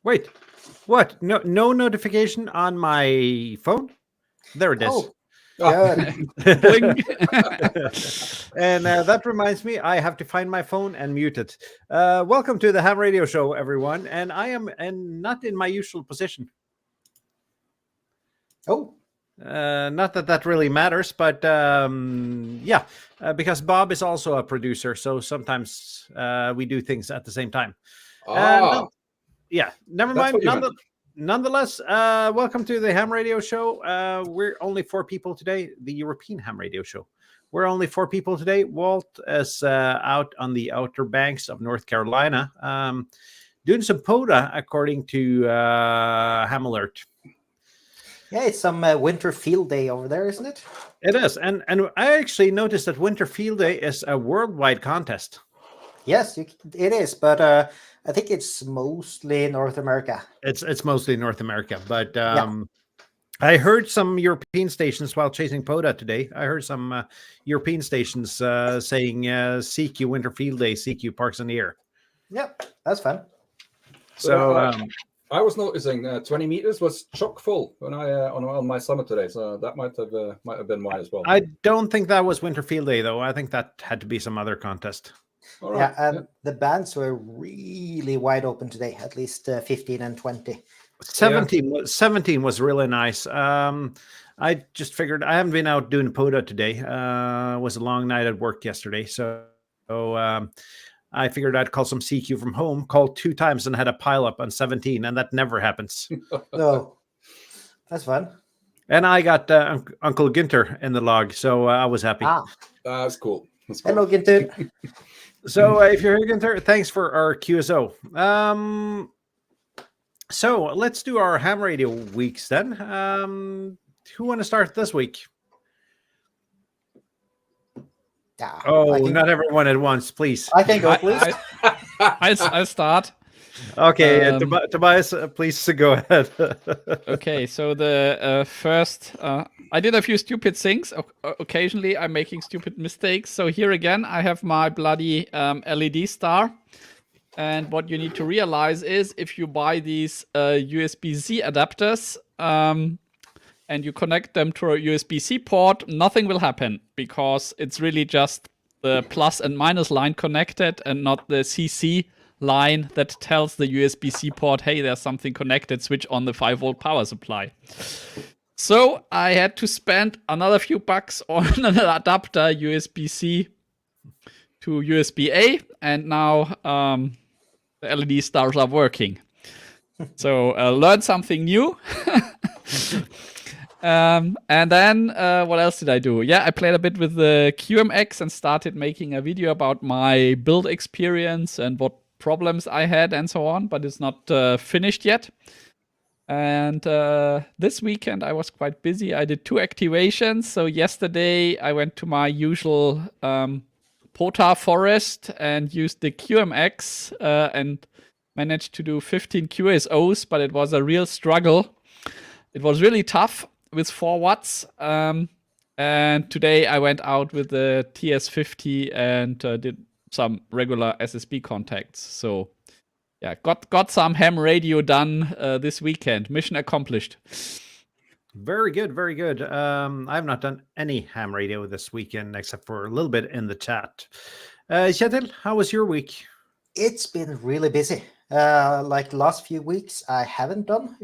Wait, what? No notification on my phone? There it is. Oh, good. And that reminds me, I have to find my phone and mute it. Welcome to the Ham Radio Show, everyone. And I am not in my usual position. Oh, not that really matters, but yeah, because Bob is also a producer, so sometimes we do things at the same time. Yeah, never mind. Nonetheless, welcome to the Ham Radio Show. We're only 4 people today, the European Ham Radio Show. We're only 4 people today. Walt is out on the outer banks of North Carolina doing some POTA, according to Ham Alert. Yeah, it's some winter field day over there, isn't it? It is. And I actually noticed that Winter Field Day is a worldwide contest. Yes, it is, but I think it's mostly North America. It's mostly North America, but I heard some European stations while chasing POTA today. I heard some European stations saying CQ Winter Field Day, CQ Parks in the Air. Yep, that's fun. So I was noticing 20 meters was chock full when I on my summit today, so that might have been why as well. I don't think that was Winter Field Day though. I think that had to be some other contest. All right. Yeah, and the bands were really wide open today, at least 15 and 20. 17 was really nice. I just figured I haven't been out doing POTA today. It was a long night at work yesterday, so I figured I'd call some CQ from home. Called 2 times and had a pile up on 17, and that never happens. No, that's fun. And I got Uncle Ginter in the log, so I was happy. That's cool. Hello, Ginter. So if you're here, Ginter, thanks for our QSO. So let's do our ham radio weeks then. Who want to start this week? Not everyone at once, please. I can go, please. I'll start. Okay, Tobias, please go ahead. Okay, so the first, I did a few stupid things. Occasionally, I'm making stupid mistakes. So here again, I have my bloody LED star. And what you need to realize is if you buy these USB-C adapters and you connect them to a USB-C port, nothing will happen because it's really just the plus and minus line connected and not the CC line that tells the USB-C port, hey, there's something connected, switch on the 5-volt power supply. So I had to spend another few bucks on an adapter USB-C to USB-A, and now the LED stars are working. So learn something new. And then what else did I do? Yeah, I played a bit with the QMX and started making a video about my build experience and what problems I had and so on, but it's not finished yet. And this weekend I was quite busy. I did 2 activations. So yesterday I went to my usual POTA forest and used the QMX and managed to do 15 QSOs, but it was a real struggle. It was really tough with 4 watts. And today I went out with the TS50 and did some regular SSB contacts. So yeah, got some ham radio done this weekend. Mission accomplished. Very good, very good. I've not done any ham radio this weekend except for a little bit in the chat. Kjetil, how was your week? It's been really busy. Like the last few weeks, I haven't done.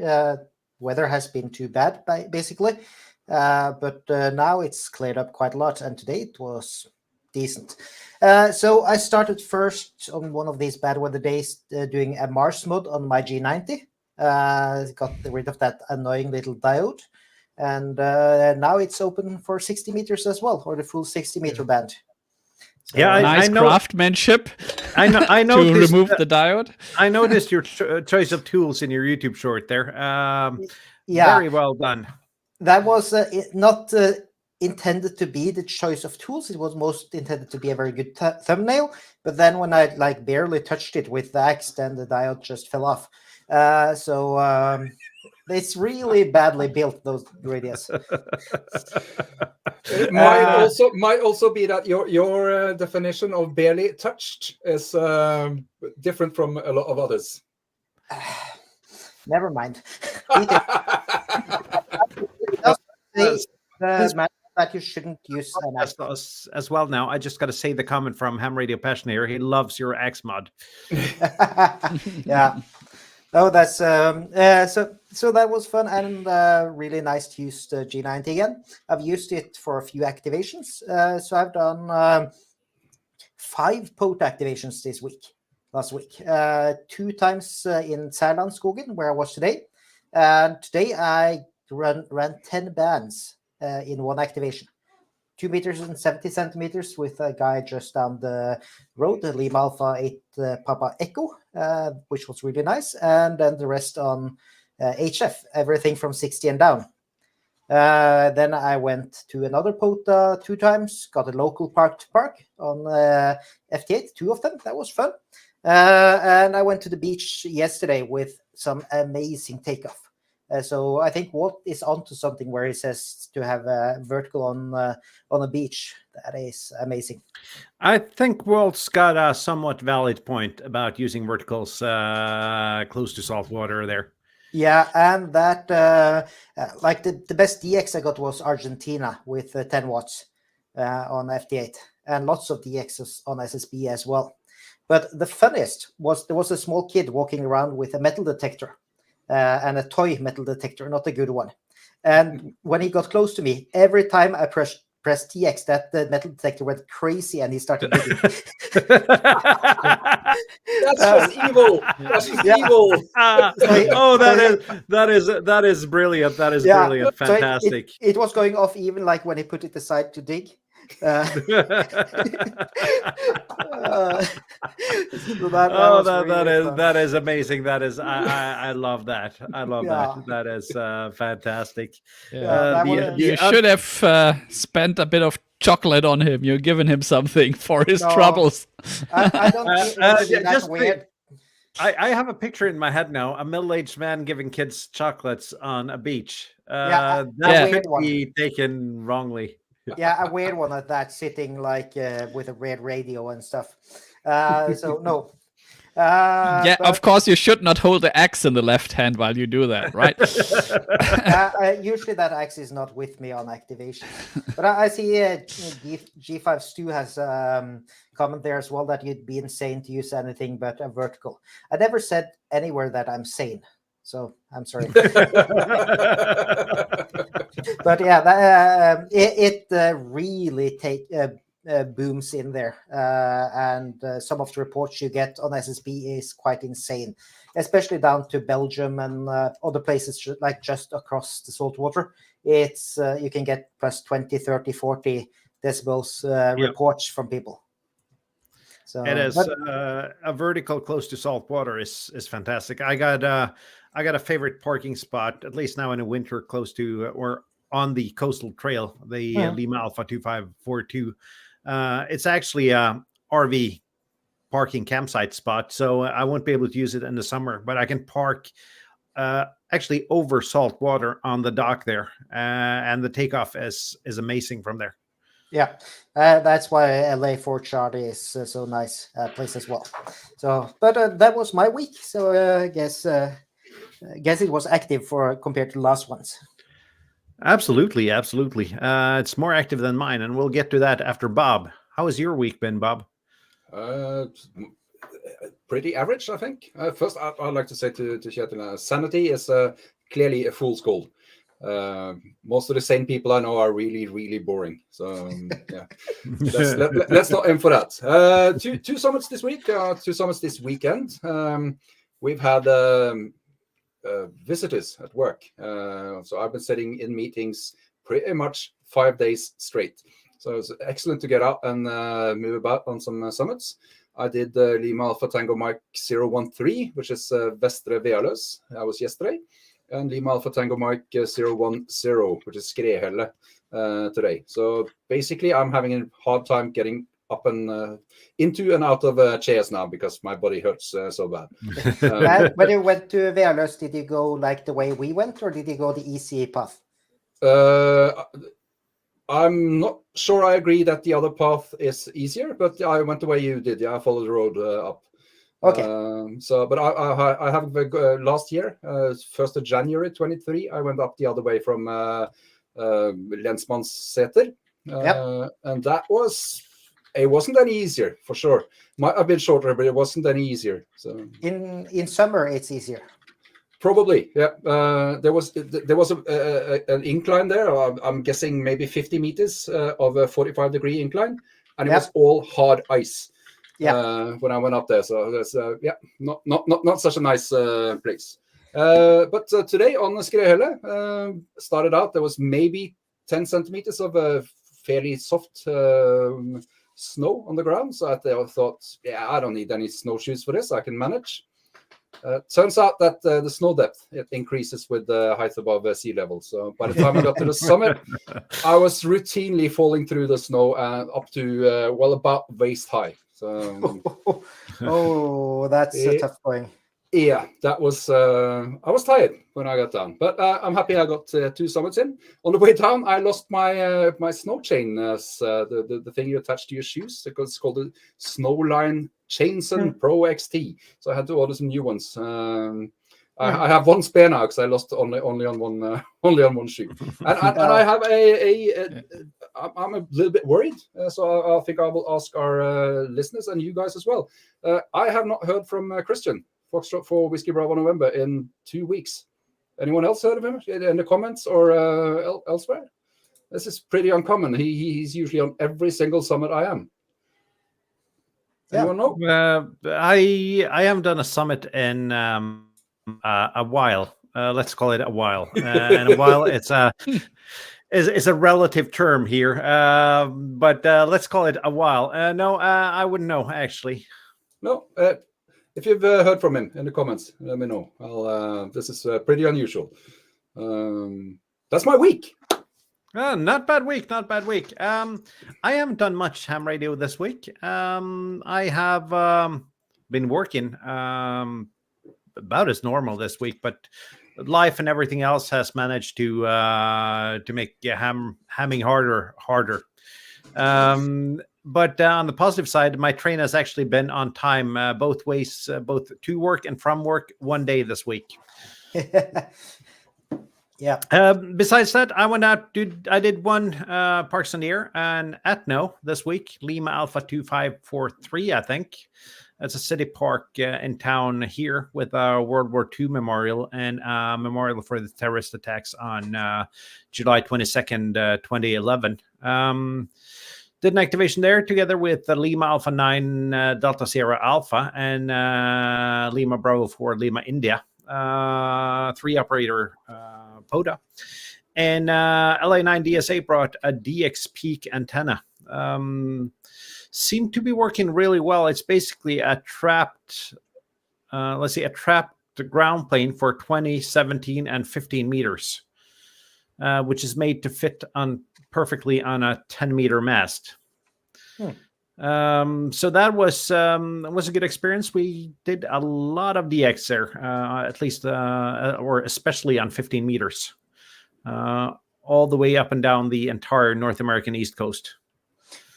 Weather has been too bad, basically. But now it's cleared up quite a lot, and today it was decent. So I started first on one of these bad weather days doing a Mars mod on my G90. Got rid of that annoying little diode. And now it's open for 60 meters as well, or the full 60-meter band. So, yeah, nice I know, craftsmanship. I know to remove the diode. I noticed your choice of tools in your YouTube short there. yeah, very well done. That was not intended to be the choice of tools. It was most intended to be a very good thumbnail. But then when I barely touched it with the axe, then the diode just fell off. So it's really badly built, those radios. It might also be that your definition of barely touched is different from a lot of others. Never mind. That you shouldn't use an axe. As well now. I just got to say the comment from Ham Radio Passion here. He loves your axe mod. Yeah. Oh, that's so that was fun and really nice to use the G90 again. I've used it for a few activations. So I've done 5 POT activations last week. 2 times in Særlandskogen, where I was today. And today I ran 10 bands in one activation. 2 meters and 70 centimeters with a guy just down the road, the Lima Alpha 8 Papa Echo, which was really nice. And then the rest on HF, everything from 60 and down. Then I went to another POTA 2 times, got a local park to park on FT8, 2 of them. That was fun. And I went to the beach yesterday with some amazing takeoff. So I think Walt is onto something where he says to have a vertical on a beach. That is amazing. I think Walt's got a somewhat valid point about using verticals close to salt water there. Yeah, and that like the best DX I got was Argentina with 10 watts on FT8, and lots of DXs on SSB as well. But the funniest was there was a small kid walking around with a metal detector. And a toy metal detector, not a good one. And when he got close to me, every time I pressed TX, that the metal detector went crazy and he started digging. That's just evil. That's just evil. That is brilliant. That is brilliant. Fantastic. So it was going off even like when he put it aside to dig. That is amazing. That is I love that. I love that. That is fantastic. You should have spent a bit of chocolate on him. You're giving him something for his troubles. I don't weird. I have a picture in my head now, a middle-aged man giving kids chocolates on a beach. That could be taken wrongly. Yeah, a weird one at that, sitting like with a red radio and stuff. So no. Of course, you should not hold the axe in the left hand while you do that, right? Usually that axe is not with me on activation. But I see G5 Stu has comment there as well that you'd be insane to use anything but a vertical. I never said anywhere that I'm sane. So I'm sorry. But yeah, it really booms in there. And some of the reports you get on SSB is quite insane, especially down to Belgium and other places like just across the saltwater. It's you can get plus 20, 30, 40 decibels reports from people. So it is a vertical close to salt water is fantastic. I got a favorite parking spot, at least now in the winter, close to or on the coastal trail, the Lima Alpha 2542. It's actually a RV parking campsite spot, so I won't be able to use it in the summer, but I can park actually over salt water on the dock there, and the takeoff is amazing from there. Yeah, that's why LA Fort Charlie is so nice place as well. So, but that was my week. So I guess it was active compared to the last ones. Absolutely. It's more active than mine, and we'll get to that after Bob. How has your week been, Bob? Pretty average, I think. First, I'd like to say to Kjetil, sanity is clearly a fool's gold. Most of the sane people I know are really, really boring. So yeah, let's not aim for that. Two summits this week, 2 summits this weekend. We've had visitors at work. So I've been sitting in meetings pretty much 5 days straight. So it's excellent to get out and move about on some summits. I did Lima Alpha Tango Mike 013, which is Vestre Vealøs. That was yesterday. And Lima Alpha Tango Mike 010, which is Skrehelle today. So basically, I'm having a hard time getting up and into and out of chairs now because my body hurts so bad. When you went to Vealøs, did you go like the way we went, or did you go the easy path? I'm not sure I agree that the other path is easier, but I went the way you did. Yeah, I followed the road up. Okay. But I have last year, 1st of January 23, I went up the other way from Lensmannsseter. And that it wasn't any easier, for sure. Might have been shorter, but it wasn't any easier. So in summer, it's easier. Probably, yeah. There was an incline there. I'm guessing maybe 50 meters of a 45-degree incline, and it was all hard ice. When I went up there, so that's not such a nice place. But today on the Skredhelle, started out, there was maybe 10 centimeters of a fairly soft snow on the ground. So I thought, I don't need any snowshoes for this. I can manage. Turns out that the snow depth, it increases with the height above sea level. So by the time I got to the summit, I was routinely falling through the snow up to about waist high. So that's a tough going. Yeah, that was. I was tired when I got down, but I'm happy I got 2 summits in. On the way down, I lost my my snow chain, the thing you attach to your shoes. It's called the Snowline Chainson Pro XT. So I had to order some new ones. I have one spare now because I lost only on one shoe, and I have I'm a little bit worried. So I think I will ask our listeners and you guys as well. I have not heard from Christian Foxtrot for Whiskey Bravo November in 2 weeks. Anyone else heard of him in the comments or elsewhere? This is pretty uncommon. He's usually on every single summit I am. Anyone know? I haven't done a summit in a while. Let's call it a while. And a while, it's a relative term here. But let's call it a while. No, I wouldn't know actually. No. If you've heard from him in the comments, let me know. This is pretty unusual. That's my week. Not bad week. I haven't done much ham radio this week. I have been working about as normal this week, but life and everything else has managed to make hamming harder. But on the positive side, my train has actually been on time both ways, both to work and from work, one day this week. Yeah. Besides that, I went out. I did one Parks and Air and Atno this week. Lima Alpha 2543, I think. It's a city park in town here with a World War II memorial and a memorial for the terrorist attacks on July 22nd, 2011. Did an activation there together with the Lima Alpha 9 Delta Sierra Alpha and Lima Bravo 4 Lima India. 3-operator PODA. And LA9 DSA brought a DX Peak antenna. Seemed to be working really well. It's basically a trapped ground plane for 20, 17, and 15 meters, which is made to fit perfectly on a 10-meter mast. So that was a good experience. We did a lot of DX there, at least, or especially on 15 meters, all the way up and down the entire North American East Coast.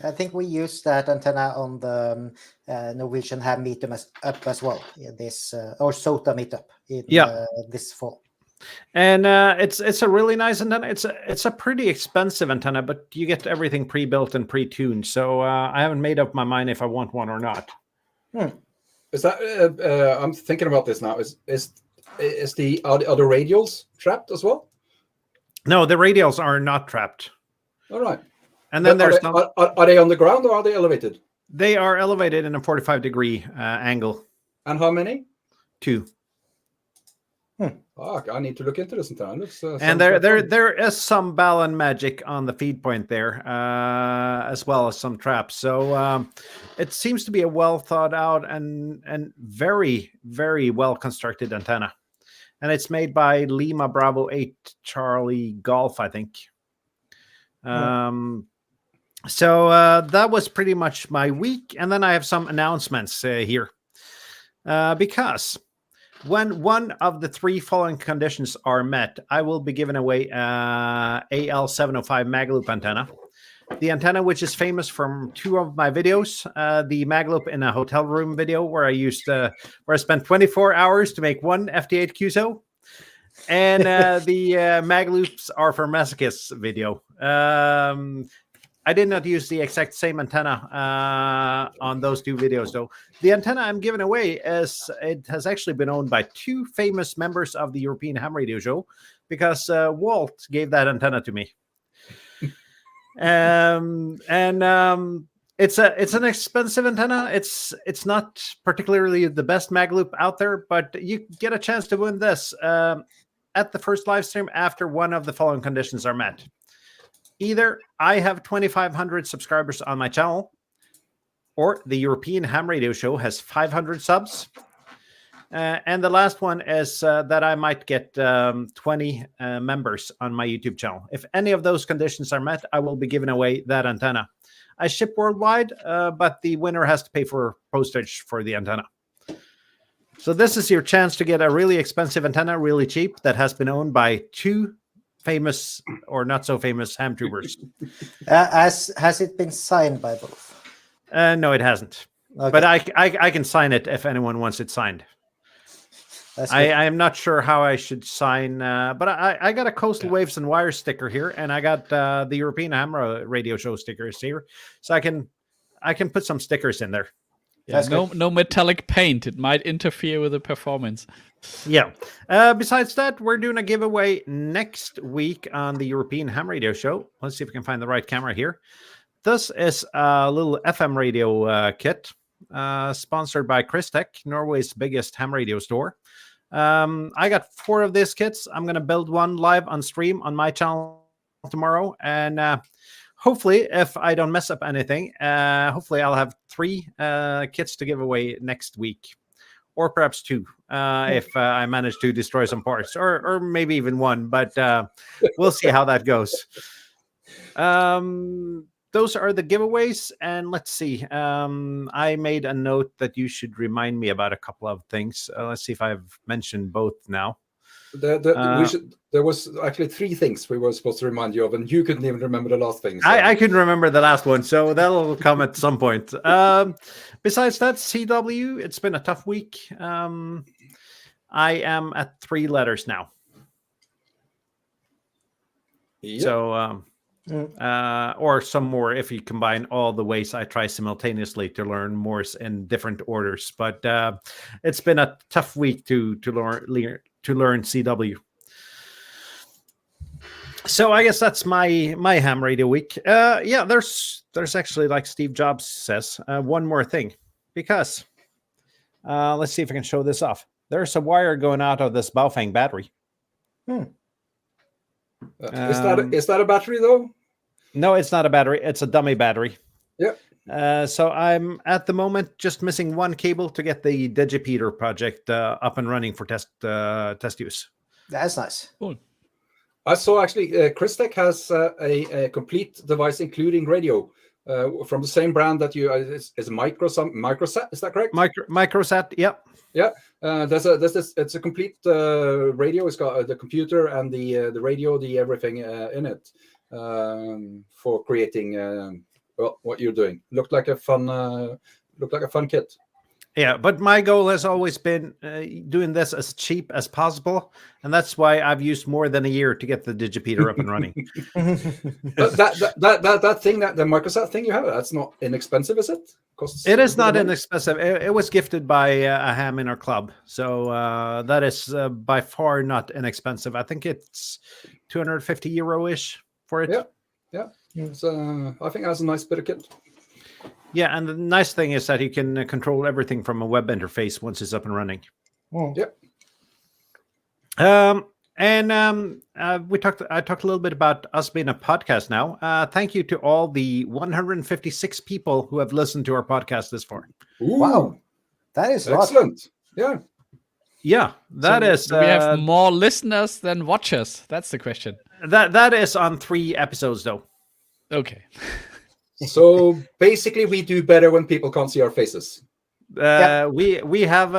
I think we used that antenna on the Norwegian Ham meetup as well. This or SOTA meetup this fall. And it's a really nice antenna. It's a pretty expensive antenna, but you get everything pre-built and pre-tuned. So I haven't made up my mind if I want one or not. Is that I'm thinking about this now? Are the other radials trapped as well? No, the radials are not trapped. All right. And then are they on the ground or are they elevated? They are elevated in a 45-degree angle. And how many? 2. I need to look into this antenna. And there is some Balun magic on the feed point there, as well as some traps. So it seems to be a well thought out and very, very well constructed antenna. And it's made by Lima Bravo 8 Charlie Golf, I think. So that was pretty much my week. And then I have some announcements here. Because when one of the 3 following conditions are met, I will be giving away AL705 Magloop antenna. the antenna, which is famous from 2 of my videos, the Magloop in a hotel room video where I spent 24 hours to make 1 FT8 QSO, and the Magloops are for masochists video. I did not use the exact same antenna on those 2 videos, though. The antenna I'm giving away it has actually been owned by 2 famous members of the European Ham Radio Show, because Walt gave that antenna to me. It's an expensive antenna. It's not particularly the best Magloop out there, but you get a chance to win this at the first live stream after one of the following conditions are met. Either I have 2,500 subscribers on my channel, or the European Ham Radio Show has 500 subs. And the last one is that I might get 20 members on my YouTube channel. If any of those conditions are met, I will be giving away that antenna. I ship worldwide, but the winner has to pay for postage for the antenna. So this is your chance to get a really expensive antenna, really cheap, that has been owned by 2 famous or not so famous ham tubers. Has it been signed by both? No, it hasn't. Okay. But I can sign it if anyone wants it signed. I am not sure how I should sign, but I got a Coastal Waves and Wires sticker here, and I got the European Ham Radio Show stickers here, so I can put some stickers in there. Yeah, no metallic paint. It might interfere with the performance. Yeah. Besides that, we're doing a giveaway next week on the European Ham Radio Show. Let's see if we can find the right camera here. This is a little FM radio kit sponsored by Christech, Norway's biggest ham radio store. I got 4 of these kits. I'm going to build one live on stream on my channel tomorrow. And hopefully, if I don't mess up anything, hopefully I'll have 3 kits to give away next week. Or perhaps 2, if I manage to destroy some parts. Or maybe even 1. But we'll see how that goes. Those are the giveaways, and let's see. I made a note that you should remind me about a couple of things. Let's see if I've mentioned both now. There was actually 3 things we were supposed to remind you of, and you couldn't even remember the last thing. So. I couldn't remember the last one, so that'll come at some point. Besides that, CW, it's been a tough week. I am at 3 letters now. Yep. So... or some more if you combine all the ways I try simultaneously to learn Morse in different orders. But it's been a tough week to learn CW. So I guess that's my ham radio week. Yeah, there's actually, like Steve Jobs says, one more thing, because let's see if I can show this off. There's a wire going out of this Baofeng battery. Is that a battery though? No, it's not a battery. It's a dummy battery. Yeah. So I'm at the moment just missing 1 cable to get the Digipeater project up and running for test use. That's nice. Cool. I saw actually Christech has a complete device including radio from the same brand that you is Microsat. Is that correct? Microsat. Yep. Yeah. It's a complete radio. It's got the computer and the radio, the everything in it for creating what you're doing. Looked like a fun kit. Yeah, but my goal has always been doing this as cheap as possible, and that's why I've used more than a year to get the Digipeater up and running. that thing, the Microsat thing you have, that's not inexpensive, is it? It is not inexpensive. It was gifted by a ham in our club, so that is by far not inexpensive. I think it's €250-ish for it. Yeah. So I think that's a nice bit of kit. Yeah, and the nice thing is that you can control everything from a web interface once it's up and running. Yep. I talked a little bit about us being a podcast now. Thank you to all the 156 people who have listened to our podcast this far. Ooh, wow, that is excellent. Yeah. Yeah, that is. Do we have more listeners than watchers? That's the question. That is on 3 episodes, though. Okay. So basically, we do better when people can't see our faces. We have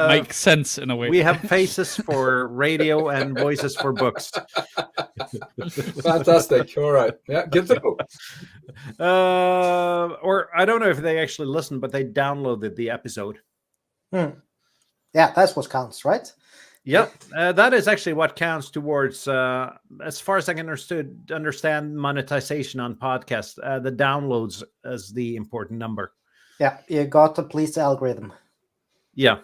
makes sense in a way. we have faces for radio and voices for books. Fantastic. All right. Yeah, good to know. Or I don't know if they actually listened, but they downloaded the episode. Yeah, that's what counts, right? Yep, that is actually what counts towards, as far as I can understand monetization on podcasts. The downloads is the important number. Yeah, you got to please the algorithm. Yeah,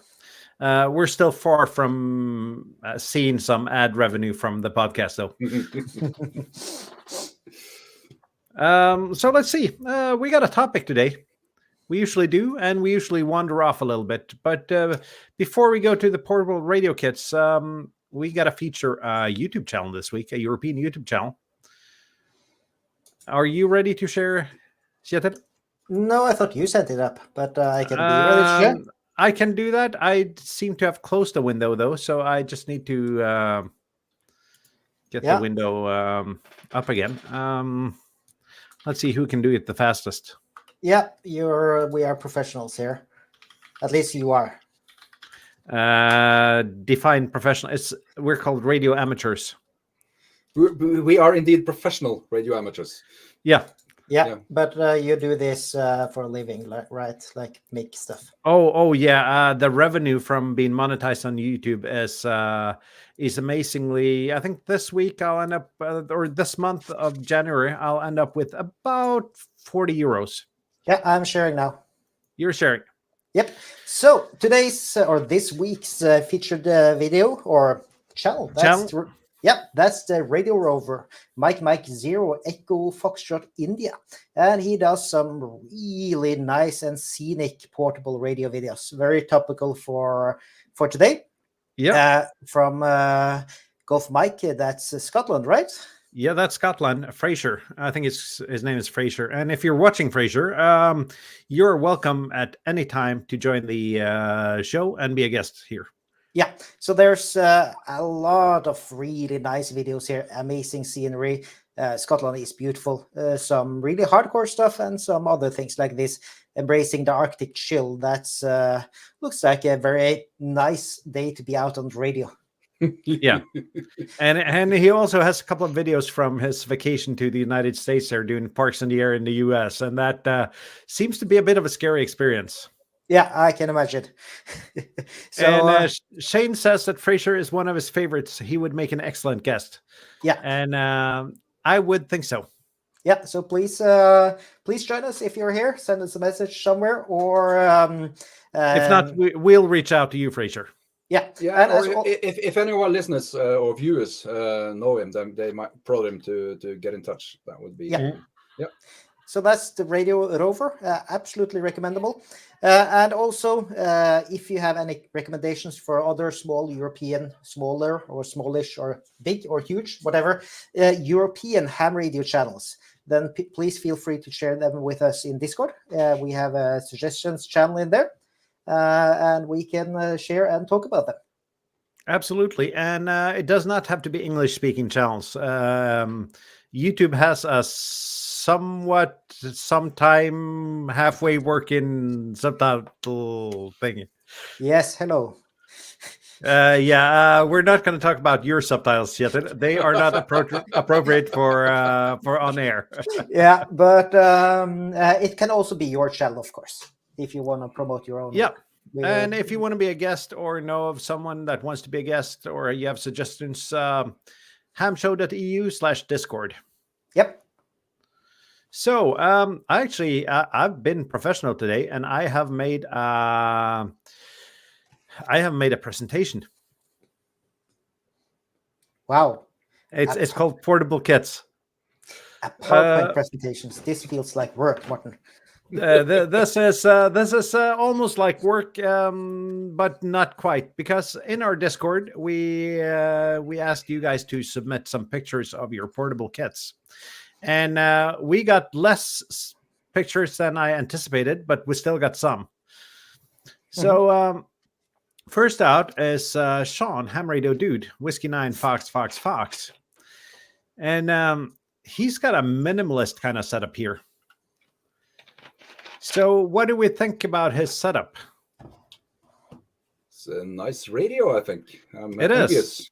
we're still far from seeing some ad revenue from the podcast, though. So let's see. We got a topic today. We usually do, and we usually wander off a little bit. But before we go to the portable radio kits, we got to feature a YouTube channel this week, a European YouTube channel. Are you ready to share, Kjetil? No, I thought you set it up, but I can be ready to share. I can do that. I seem to have closed the window, though, so I just need to get the window up again. Let's see who can do it the fastest. Yeah, we are professionals here. At least you are. Define professional. We're called radio amateurs. We are indeed professional radio amateurs. Yeah, but you do this for a living, right? Like make stuff. Oh yeah. The revenue from being monetized on YouTube is amazingly. I think this week I'll end up, or this month of January, I'll end up with about 40 euros. Yeah, I'm sharing now. You're sharing. Yep. So today's or this week's featured video or channel. That's the Radio Rover, Mike 0 Echo Foxtrot India. And he does some really nice and scenic portable radio videos. Very topical for today. Yeah. From Golf Mike, that's Scotland, right? Yeah, that's Scotland. Fraser. I think his name is Fraser. And if you're watching Fraser, you're welcome at any time to join the show and be a guest here. Yeah, so there's a lot of really nice videos here, amazing scenery. Scotland is beautiful. Some really hardcore stuff and some other things like this, embracing the Arctic chill. That's looks like a very nice day to be out on the radio. Yeah, and he also has a couple of videos from his vacation to the United States there, doing Parks in the Air in the US, and that seems to be a bit of a scary experience. Yeah, I can imagine. So, and Shane says that Fraser is one of his favorites. He would make an excellent guest. Yeah, and I would think so. Yeah, so please join us if you're here. Send us a message somewhere, or if not, we'll reach out to you, Fraser. Yeah. And if anyone listeners or viewers know him, then they might prod him to get in touch. That would be yeah. So that's the Radio Rover, absolutely recommendable. And also, if you have any recommendations for other small European, smaller or smallish or big or huge, whatever, European ham radio channels, then please feel free to share them with us in Discord. We have a suggestions channel in there. And we can share and talk about them. Absolutely. And it does not have to be English-speaking channels. YouTube has a sometime halfway working subtitle thing. Yes, hello. We're not going to talk about your subtitles yet. They are not appropriate for on air. Yeah, but it can also be your channel, of course, if you want to promote your own. Yeah. And if you want to be a guest or know of someone that wants to be a guest or you have suggestions, hamshow.eu/Discord. Yep. So I've been professional today, and I have made a presentation. Wow. It's called Portable Kits. A PowerPoint presentations. This feels like work, Martin. This is almost like work, but not quite, because in our Discord we asked you guys to submit some pictures of your portable kits, and we got less pictures than I anticipated, but we still got some. So first out is Sean, Ham Radio Dude, Whiskey 9 Fox, and he's got a minimalist kind of setup here. So what do we think about his setup? It's a nice radio, I think. It is. Envious.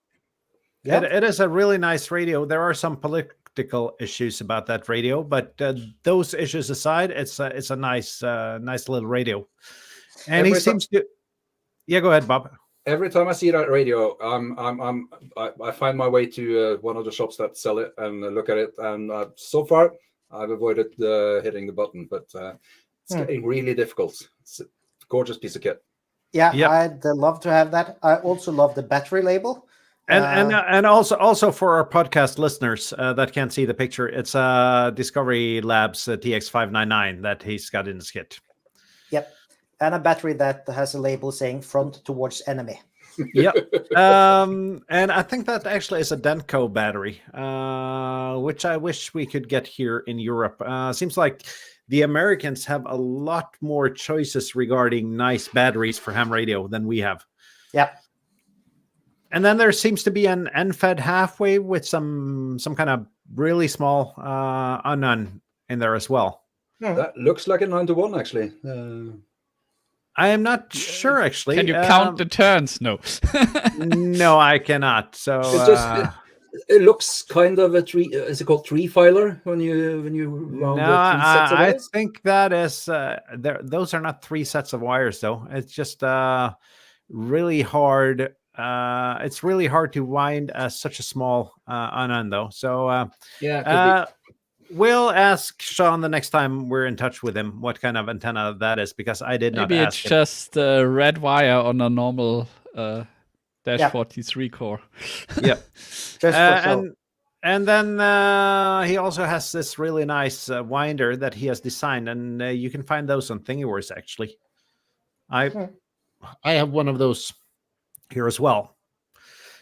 Yeah. It is a really nice radio. There are some political issues about that radio, but those issues aside, it's a nice little radio. And he seems to. Yeah, go ahead, Bob. Every time I see that radio, I find my way to one of the shops that sell it and look at it. And so far, I've avoided hitting the button, but it's getting really difficult. It's a gorgeous piece of kit. Yeah, Yep. I'd love to have that. I also love the battery label. And also for our podcast listeners that can't see the picture, it's Discovery Labs TX599 that he's got in his kit. Yep. And a battery that has a label saying front towards enemy. Yep. And I think that actually is a Denko battery, which I wish we could get here in Europe. Seems like the Americans have a lot more choices regarding nice batteries for ham radio than we have. Yep. And then there seems to be an NFED halfway with some kind of really small unknown in there as well. That looks like a 9-to-1, actually. I am not sure, actually. Can you count the turns? No. No, I cannot. So It's just it looks kind of a tree. Is it called tree filer when you round no, the 3 sets of I wires? think that is those are not 3 sets of wires, though. It's just really hard. It's really hard to wind such a small unknown, though. So Yeah. we'll ask Sean the next time we're in touch with him what kind of antenna that is, because I did Maybe not it's ask him. just a red wire on a normal Dash 43 core. Yep. Just for show. And then he also has this really nice winder that he has designed, and you can find those on Thingiverse, actually. I have one of those here as well.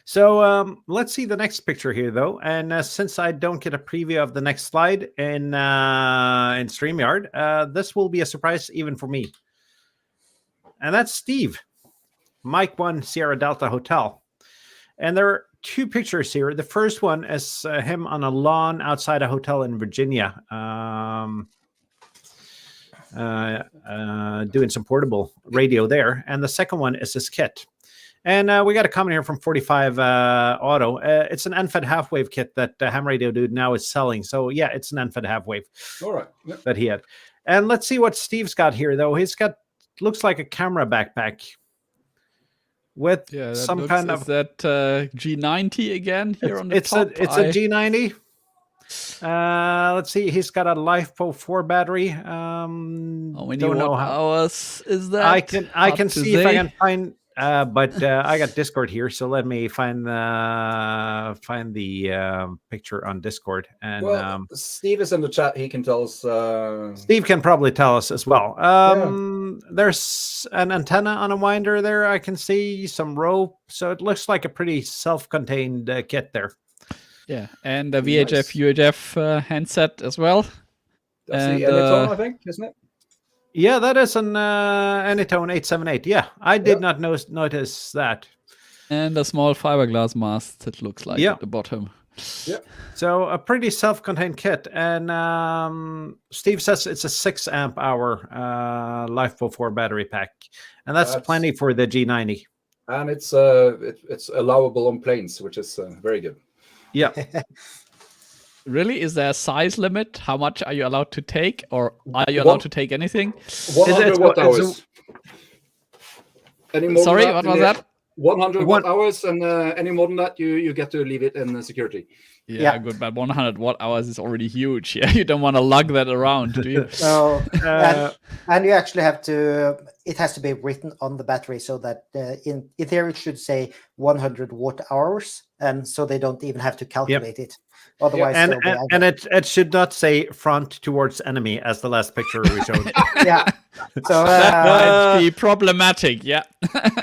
So let's see the next picture here, though. And since I don't get a preview of the next slide in StreamYard, this will be a surprise even for me. And that's Steve, Mike 1 Sierra Delta Hotel. And there are 2 pictures here. The first one is him on a lawn outside a hotel in Virginia, doing some portable radio there. And the second one is his kit. And we got a comment here from 45 Auto. It's an NFED half-wave kit that Ham Radio Dude now is selling. So, yeah, it's an NFED half-wave All right. Yep. that he had. And let's see what Steve's got here, though. He's got, looks like a camera backpack with some kind of... Is that G90 again here on the it's top? It's a G90. Let's see. He's got a LiFePo 4 battery. How many don't know watt how. hours is that? I can Up to see if I say? can find... but I got Discord here, so let me find the picture on Discord. And Well, Steve is in the chat. He can tell us. Steve can probably tell us as well. There's an antenna on a winder there. I can see some rope, so it looks like a pretty self-contained kit there. Yeah, and a VHF UHF handset as well. That's And, the Anytone, I think, isn't it? Yeah, that is an Anytone 878. Yeah, I did not notice that. And a small fiberglass mast, it looks like at the bottom. Yeah. So a pretty self-contained kit. And Steve says it's a 6 amp hour LiFePo 4 battery pack. And that's plenty for the G90. And it's allowable on planes, which is very good. Yeah. Really? Is there a size limit? How much are you allowed to take? Or are you allowed to take anything? 100 watt hours. Any more Sorry, than what was that? 100 watt hours, and any more than that, you get to leave it in security. Yeah, good, but 100 watt hours is already huge. Yeah, you don't want to lug that around, do you? So, and you actually have to, it has to be written on the battery so that in theory it should say 100 watt hours, and so they don't even have to calculate it. Otherwise, and it should not say front towards enemy as the last picture we showed. Yeah. So that might be problematic. Yeah.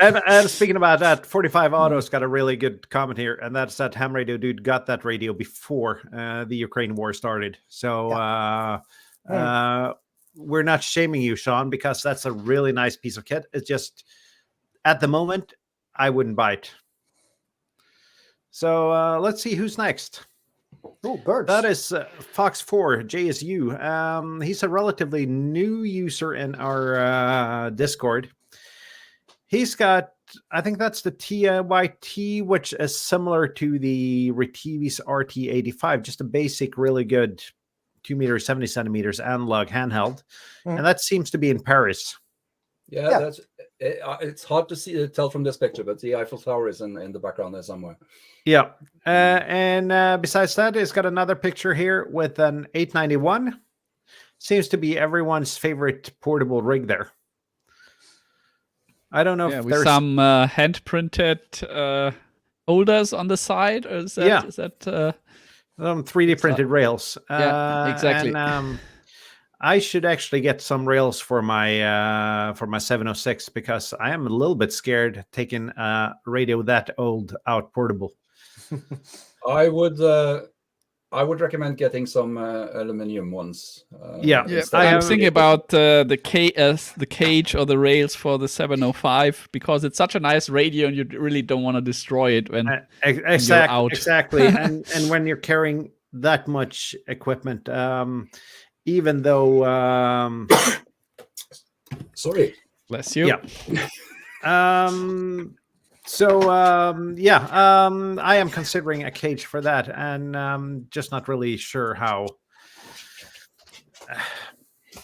and speaking about that, 45 Auto's got a really good comment here, and that's that Ham Radio Dude got that radio before the Ukraine war started. So we're not shaming you, Sean, because that's a really nice piece of kit. It's just at the moment I wouldn't buy it. So let's see who's next. Oh, birds. That is Fox4 JSU. He's a relatively new user in our Discord. He's got I think that's the TYT, which is similar to the Retivi's RT85, just a basic, really good 2 meters, 70 centimeters analog handheld. And that seems to be in Paris. Yeah, that's it's hard to tell from this picture, but the Eiffel Tower is in the background there somewhere. Yeah. And besides that, it's got another picture here with an 891. Seems to be everyone's favorite portable rig there. I don't know if with there's some hand printed holders on the side, or is that, is that 3D printed rails. Exactly. And, I should actually get some rails for my 706 because I am a little bit scared taking a radio that old out portable. I would recommend getting some aluminum ones. I'm thinking about the cage or the rails for the 705 because it's such a nice radio and you really don't want to destroy it when you're out. Exactly. and when you're carrying that much equipment, even though sorry, bless you. Yeah. I am considering a cage for that, and just not really sure how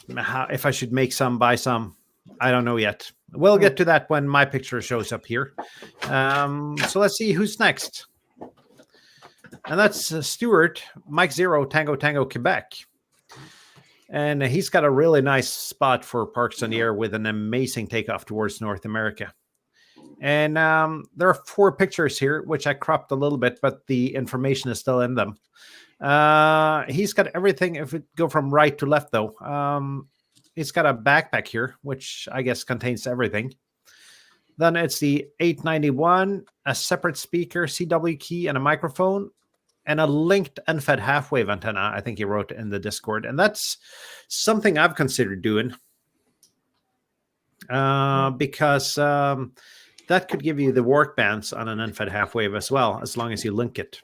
if I should make some, buy some. I don't know yet. We'll get to that when my picture shows up here. So let's see who's next, and that's Stuart, Mike 0 Tango Tango Quebec. And he's got a really nice spot for Parks on the Air with an amazing takeoff towards North America. And there are 4 pictures here, which I cropped a little bit, but the information is still in them. He's got everything. If we go from right to left, though, he's got a backpack here, which I guess contains everything. Then it's the 891, a separate speaker, CW key, and a microphone. And a linked unfed half-wave antenna, I think he wrote in the Discord. And that's something I've considered doing because that could give you the work bands on an unfed half-wave as well, as long as you link it.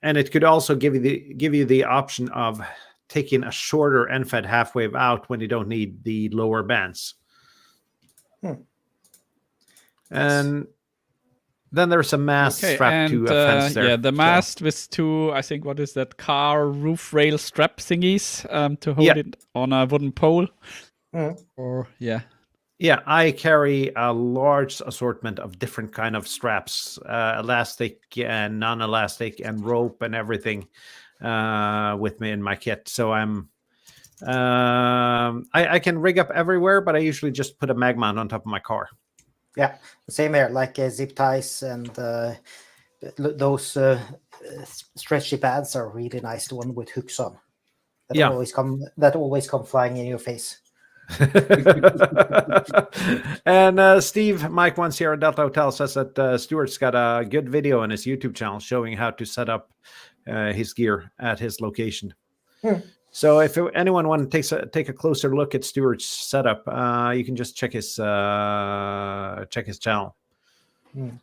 And it could also give you the option of taking a shorter unfed half-wave out when you don't need the lower bands. And then there's a mast strapped to a fence there. Yeah, the mast with 2, I think, what is that, car roof rail strap thingies to hold it on a wooden pole. Yeah, I carry a large assortment of different kind of straps, elastic and non-elastic and rope and everything with me in my kit. So I can rig up everywhere, but I usually just put a mag mount on top of my car. Yeah, same here, like zip ties and those stretchy pads are really nice. The one with hooks on that always come flying in your face. And Steve, Mike 1 Sierra Delta Hotel says that Stuart's got a good video on his YouTube channel showing how to set up his gear at his location. So if anyone wants to take a closer look at Stuart's setup, you can just check his channel. And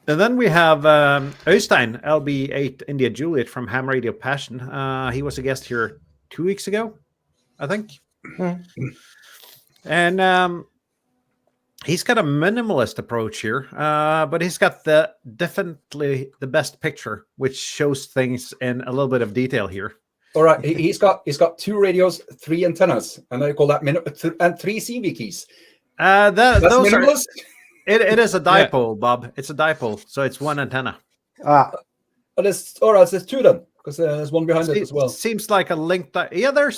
then we have Øystein, LB8 India Juliet from Ham Radio Passion. He was a guest here 2 weeks ago, I think. And he's got a minimalist approach here, but he's got definitely the best picture, which shows things in a little bit of detail here. All right, he's got 2 radios, 3 antennas, and I call that and 3 CV keys. That's those minimalist. It is a dipole, Bob. It's a dipole, so it's 1 antenna. There's 2 then, because there's one behind it as well. Seems like a linked. Yeah,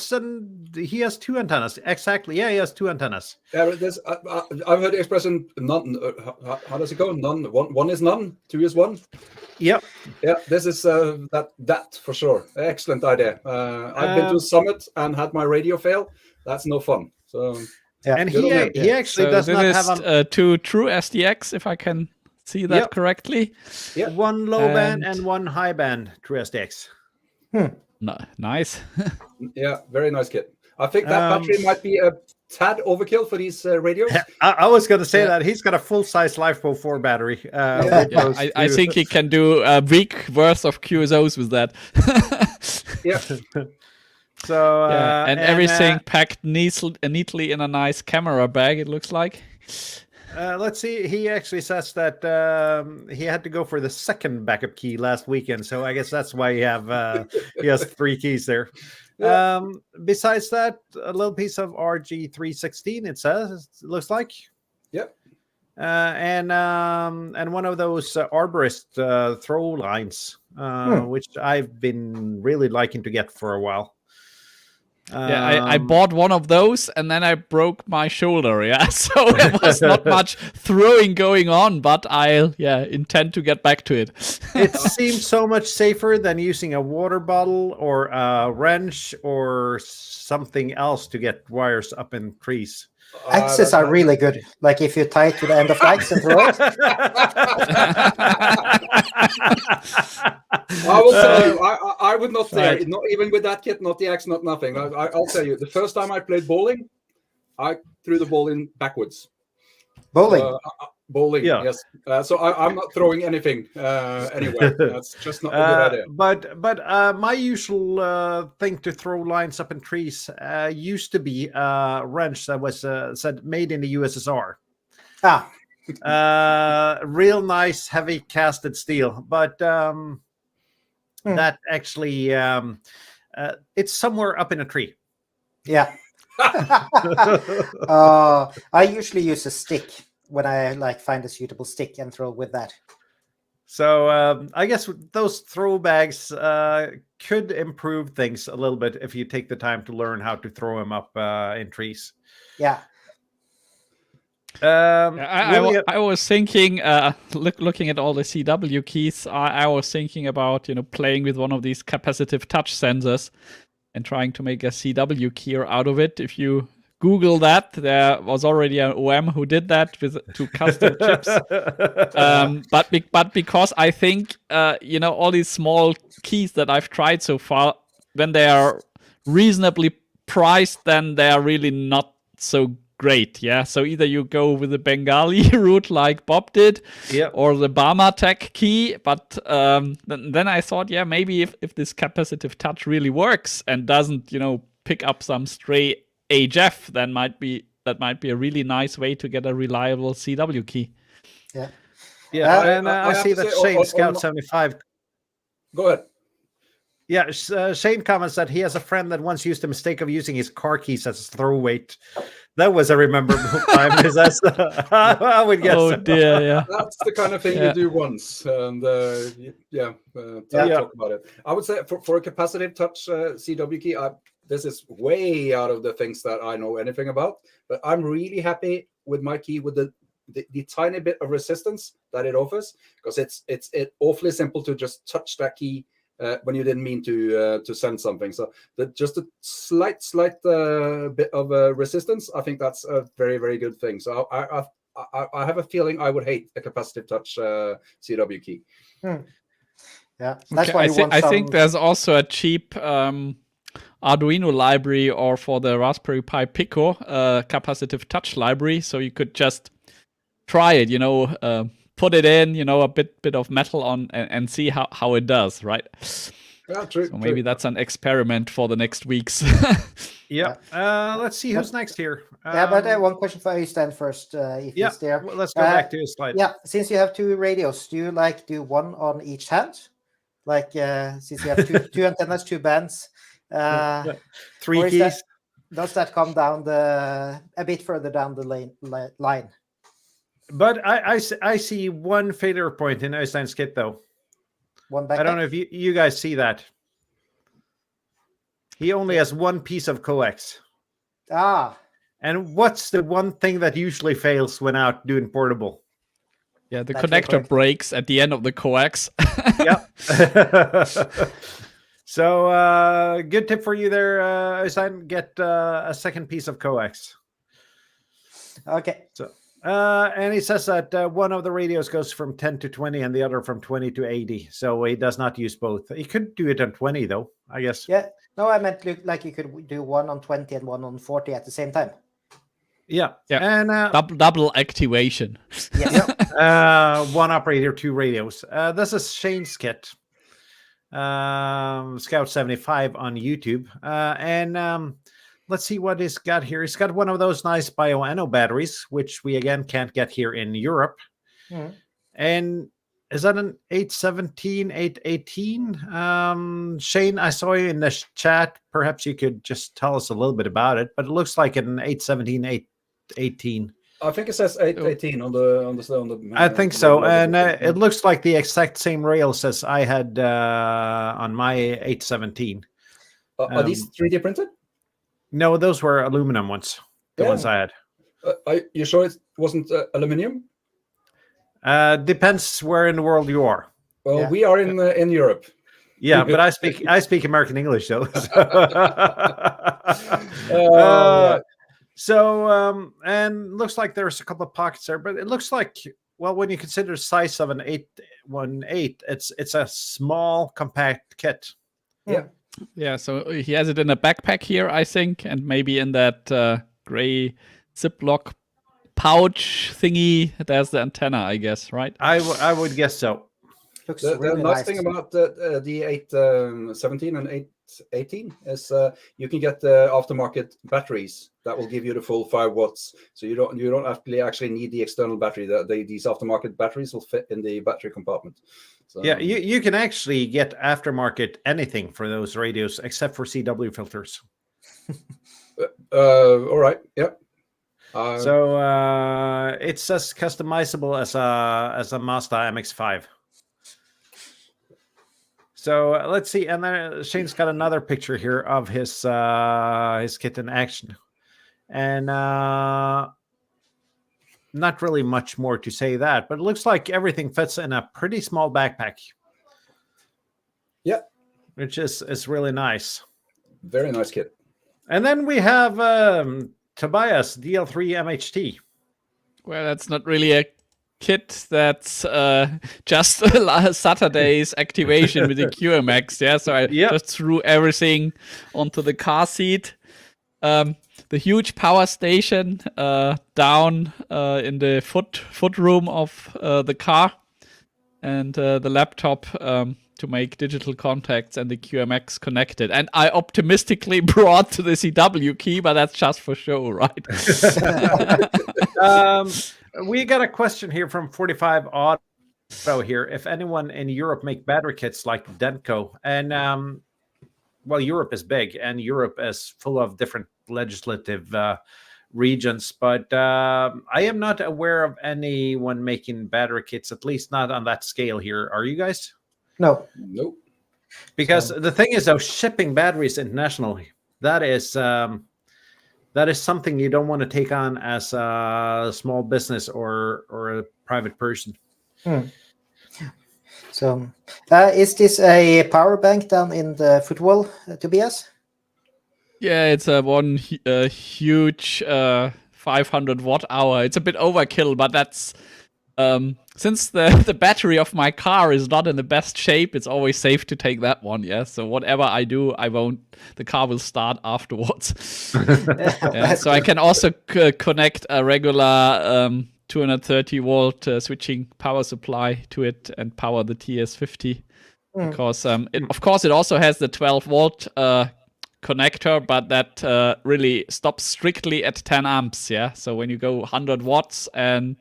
he has 2 antennas. Exactly. Yeah, he has 2 antennas. Yeah, I've heard the expression none. How does it go? None. One is none. 2 is 1. Yep. Yeah, this is that for sure. Excellent idea. I've been to a summit and had my radio fail. That's no fun. So yeah, and he actually does not have 2 true SDX, if I can see that correctly. Yeah, 1 low band and 1 high band true SDX. Nice. Yeah, very nice kit. I think that battery might be a tad overkill for these radios. I was going to say that he's got a full-size LiFePro 4 battery. I think he can do a week worth of QSOs with that. Yeah. So and everything packed neatly in a nice camera bag. It looks like. Let's see. He actually says that he had to go for the second backup key last weekend, so I guess that's why he has 3 keys there. Yeah. Besides that, a little piece of RG316. It looks like. Yep. And one of those arborist throw lines, which I've been really liking to get for a while. Yeah, I bought one of those and then I broke my shoulder. Yeah, so there was not much throwing going on, but I intend to get back to it. It seems so much safer than using a water bottle or a wrench or something else to get wires up in trees. Axes are really good. Like if you tie it to the end of the axe and throw it. I will tell you, I would not dare, not even with that kit, not the axe, not nothing. I'll tell you, the first time I played bowling, I threw the ball in backwards. Bowling? Bowling, Yeah. Yes. So I'm not throwing anything anywhere. That's just not a good idea. But my usual thing to throw lines up in trees used to be a wrench that was said made in the USSR. Real nice, heavy casted steel, but that actually it's somewhere up in a tree. Yeah. I usually use a stick when I find a suitable stick and throw with that. So I guess those throw bags could improve things a little bit if you take the time to learn how to throw them up in trees. Yeah. I was thinking, looking at all the CW keys, I was thinking about playing with one of these capacitive touch sensors and trying to make a CW key out of it. If you Google that, there was already an OM who did that with 2 custom chips. But because I think all these small keys that I've tried so far, when they are reasonably priced, then they are really not so great. Yeah, so either you go with the Bengali route like Bob did, or the Bama Tech key. But then I thought, maybe if this capacitive touch really works and doesn't pick up some stray HF, then that might be a really nice way to get a reliable CW key. And I see that Shane Scout 75. Go ahead. Yeah, Shane comments that he has a friend that once used the mistake of using his car keys as a throw weight. That was a rememberable time. I would guess. Oh dear, yeah. That's the kind of thing you do once, and talk about it. I would say for a capacitive touch CW key, this is way out of the things that I know anything about. But I'm really happy with my key with the tiny bit of resistance that it offers, because it's awfully simple to just touch that key when you didn't mean to send something. So just a slight bit of resistance, I think that's a very, very good thing. So I have a feeling I would hate a capacitive touch CW key. Yeah, that's why I think there's also a cheap Arduino library, or for the Raspberry Pi Pico capacitive touch library, so you could just try it, put it in, a bit of metal on and see how it does, right? Yeah, true. So maybe that's an experiment for the next weeks. Let's see who's next here. But one question for Øystein first, if he's there. Well, let's go back to his slide. Yeah, since you have 2 radios, do you do one on each hand? Since you have two antennas, 2 bands, 3 keys. Does that come down a bit further down the line? But I see one failure point in Øystein's kit, though. One backpack? I don't know if you guys see that. He only has one piece of coax. And what's the one thing that usually fails when out doing portable? Yeah, the connector breaks at the end of the coax. So good tip for you there, Øystein. Get a second piece of coax. Okay. So, and he says that one of the radios goes from 10 to 20 and the other from 20 to 80. So he does not use both. He could do it on 20, though, I guess. Yeah. No, I meant like you could do one on 20 and one on 40 at the same time. Yeah. And double activation. Yes. One operator, 2 radios. This is Shane's kit. Scout 75 on YouTube. And let's see what he's got here. He's got one of those nice bioenno batteries, which we again can't get here in Europe. Mhm. And is that an 817, 818? Shane, I saw you in the chat. Perhaps you could just tell us a little bit about it, but it looks like an 817, 818. I think it says 818 on the. I think so, and it looks like the exact same rails as I had on my 817. Are these 3D printed? No, those were aluminum ones. The ones I had. Are you sure it wasn't aluminum? Depends where in the world you are. Well, we are in Europe. Yeah, but I speak American English though. So, and looks like there's a couple of pockets there, but it looks like, well, when you consider the size of an 818, it's a small compact kit. Yeah, so he has it in a backpack here, I think, and maybe in that gray Ziploc pouch thingy. There's the antenna, I guess, right? I would guess so. Looks The really nice nice. thing about the 817 and 818 is you can get the aftermarket batteries that will give you the full 5 watts. So you don't actually need the external battery. These aftermarket batteries will fit in the battery compartment. So, yeah, you can actually get aftermarket anything for those radios except for CW filters. all right. Yeah. So it's as customizable as a Mazda MX-5. So let's see, and then Shane's got another picture here of his kit in action, and not really much more to say that, but it looks like everything fits in a pretty small backpack. Yeah, which is really nice. Very nice kit. And then we have Tobias DL3 MHT. Well, that's not really a kit. That's just Saturday's activation with the QMX. Yeah, so I just threw everything onto the car seat. The huge power station down in the foot room of the car, and the laptop to make digital contacts and the QMX connected. And I optimistically brought the CW key, but that's just for show, right? We got a question here from 45 Auto here. If anyone in Europe make battery kits like Denko, and well, Europe is big, and Europe is full of different legislative regions, but I am not aware of anyone making battery kits, at least not on that scale here. Are you guys? No. Nope. Because the thing is, though, shipping batteries internationally, that is something you don't want to take on as a small business or a private person. So, is this a power bank down in the footwall, Tobias? Yeah, it's a huge 500 watt hour. It's a bit overkill, but that's since the battery of my car is not in the best shape, it's always safe to take that one. Yeah, so whatever I do, the car will start afterwards. So I can also connect a regular 230 volt switching power supply to it and power the TS50 because of course it also has the 12 volt connector, but that really stops strictly at 10 amps. Yeah, so when you go 100 watts and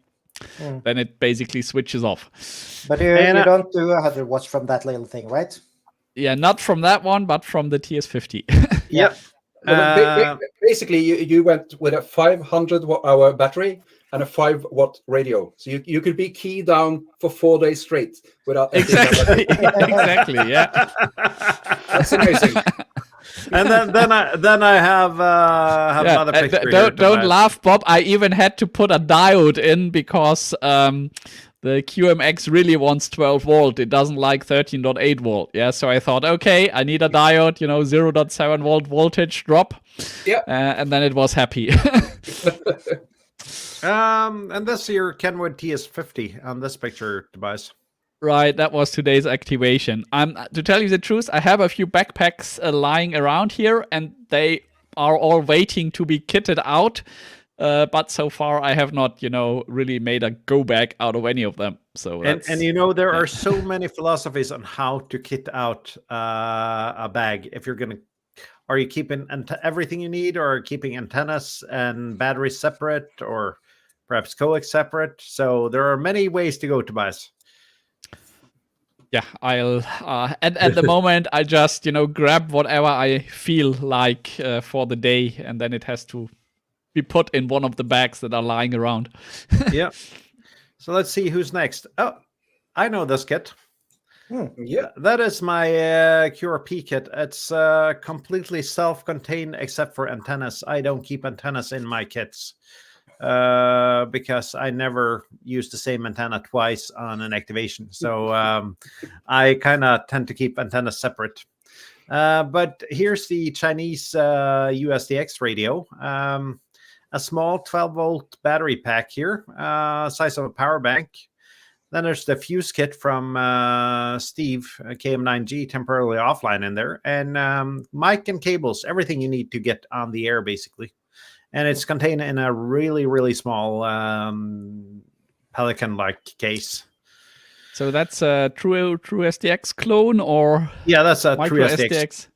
then it basically switches off. But you don't do 100 watts from that little thing, right? Yeah, not from that one, but from the TS50. Yep. Basically, you went with a 500 watt hour battery and a 5 watt radio, so you could be key down for 4 days straight without exactly. Yeah, that's amazing. And then I have another picture. Don't laugh, Bob. I even had to put a diode in because the QMX really wants 12 volt. It doesn't like 13.8 volt. Yeah, so I thought, okay, I need a diode. 0.7 volt voltage drop. Yeah, and then it was happy. And this your Kenwood TS50 on this picture, Tobias. Right, that was today's activation. To tell you the truth, I have a few backpacks lying around here, and they are all waiting to be kitted out. But so far, I have not, really made a go bag out of any of them. So and there are so many philosophies on how to kit out a bag if you're going to Are you keeping everything you need, or keeping antennas and batteries separate, or perhaps coax separate? So there are many ways to go, Tobias. Yeah, I'll at the moment I just grab whatever I feel like for the day, and then it has to be put in one of the bags that are lying around. Yeah. So let's see who's next. Oh, I know this kit. Yeah. That is my QRP kit. It's completely self-contained except for antennas. I don't keep antennas in my kits because I never use the same antenna twice on an activation. So I kind of tend to keep antennas separate. But here's the Chinese USDX radio. A small 12-volt battery pack here, size of a power bank. Then there's the fuse kit from Steve, KM9G, temporarily offline in there. And mic and cables, everything you need to get on the air, basically. And it's contained in a really, really small Pelican-like case. So that's a true SDX clone, or yeah, that's a micro true SDX. SDX?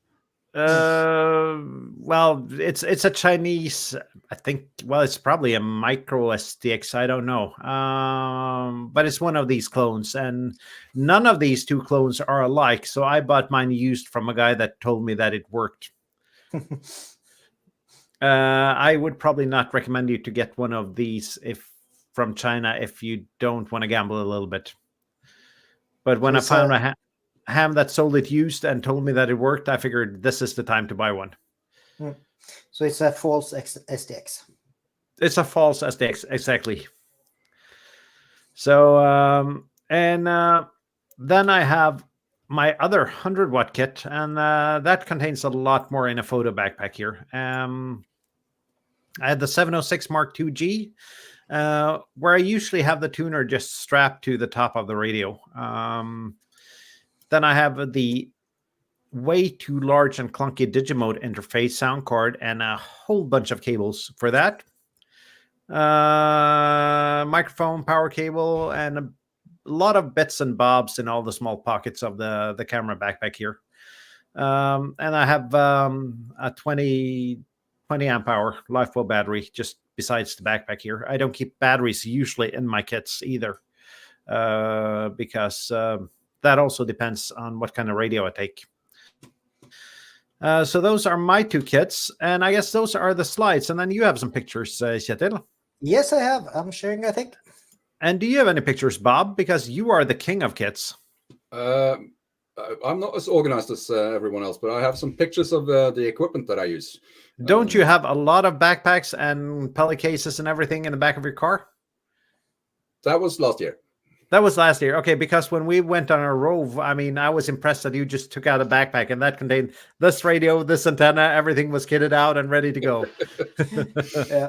Well, it's a Chinese, I think. Well, it's probably a micro SDX. I don't know. But it's one of these clones, and none of these two clones are alike. So I bought mine used from a guy that told me that it worked. I would probably not recommend you to get one of these from China if you don't want to gamble a little bit. But when I found a ham that sold it used and told me that it worked, I figured this is the time to buy one. So it's a false SDX. It's a false SDX, exactly. So, then I have my other 100-watt kit, and that contains a lot more in a photo backpack here. I had the 706 Mark II G, where I usually have the tuner just strapped to the top of the radio. Then I have the way too large and clunky Digimode interface sound card and a whole bunch of cables for that. Microphone, power cable, and a lot of bits and bobs in all the small pockets of the camera backpack here. And I have a 20 amp hour LiFePro battery just besides the backpack here. I don't keep batteries usually in my kits either, because that also depends on what kind of radio I take. So those are my two kits, and I guess those are the slides. And then you have some pictures, Kjetil. Yes, I have. I'm sharing, I think. And do you have any pictures, Bob? Because you are the king of kits. I'm not as organized as everyone else, but I have some pictures of the equipment that I use. Don't you have a lot of backpacks and pellet cases and everything in the back of your car? That was last year. That was last year. Okay, because when we went on our rove, I mean, I was impressed that you just took out a backpack and that contained this radio, this antenna, everything was kitted out and ready to go. Yeah.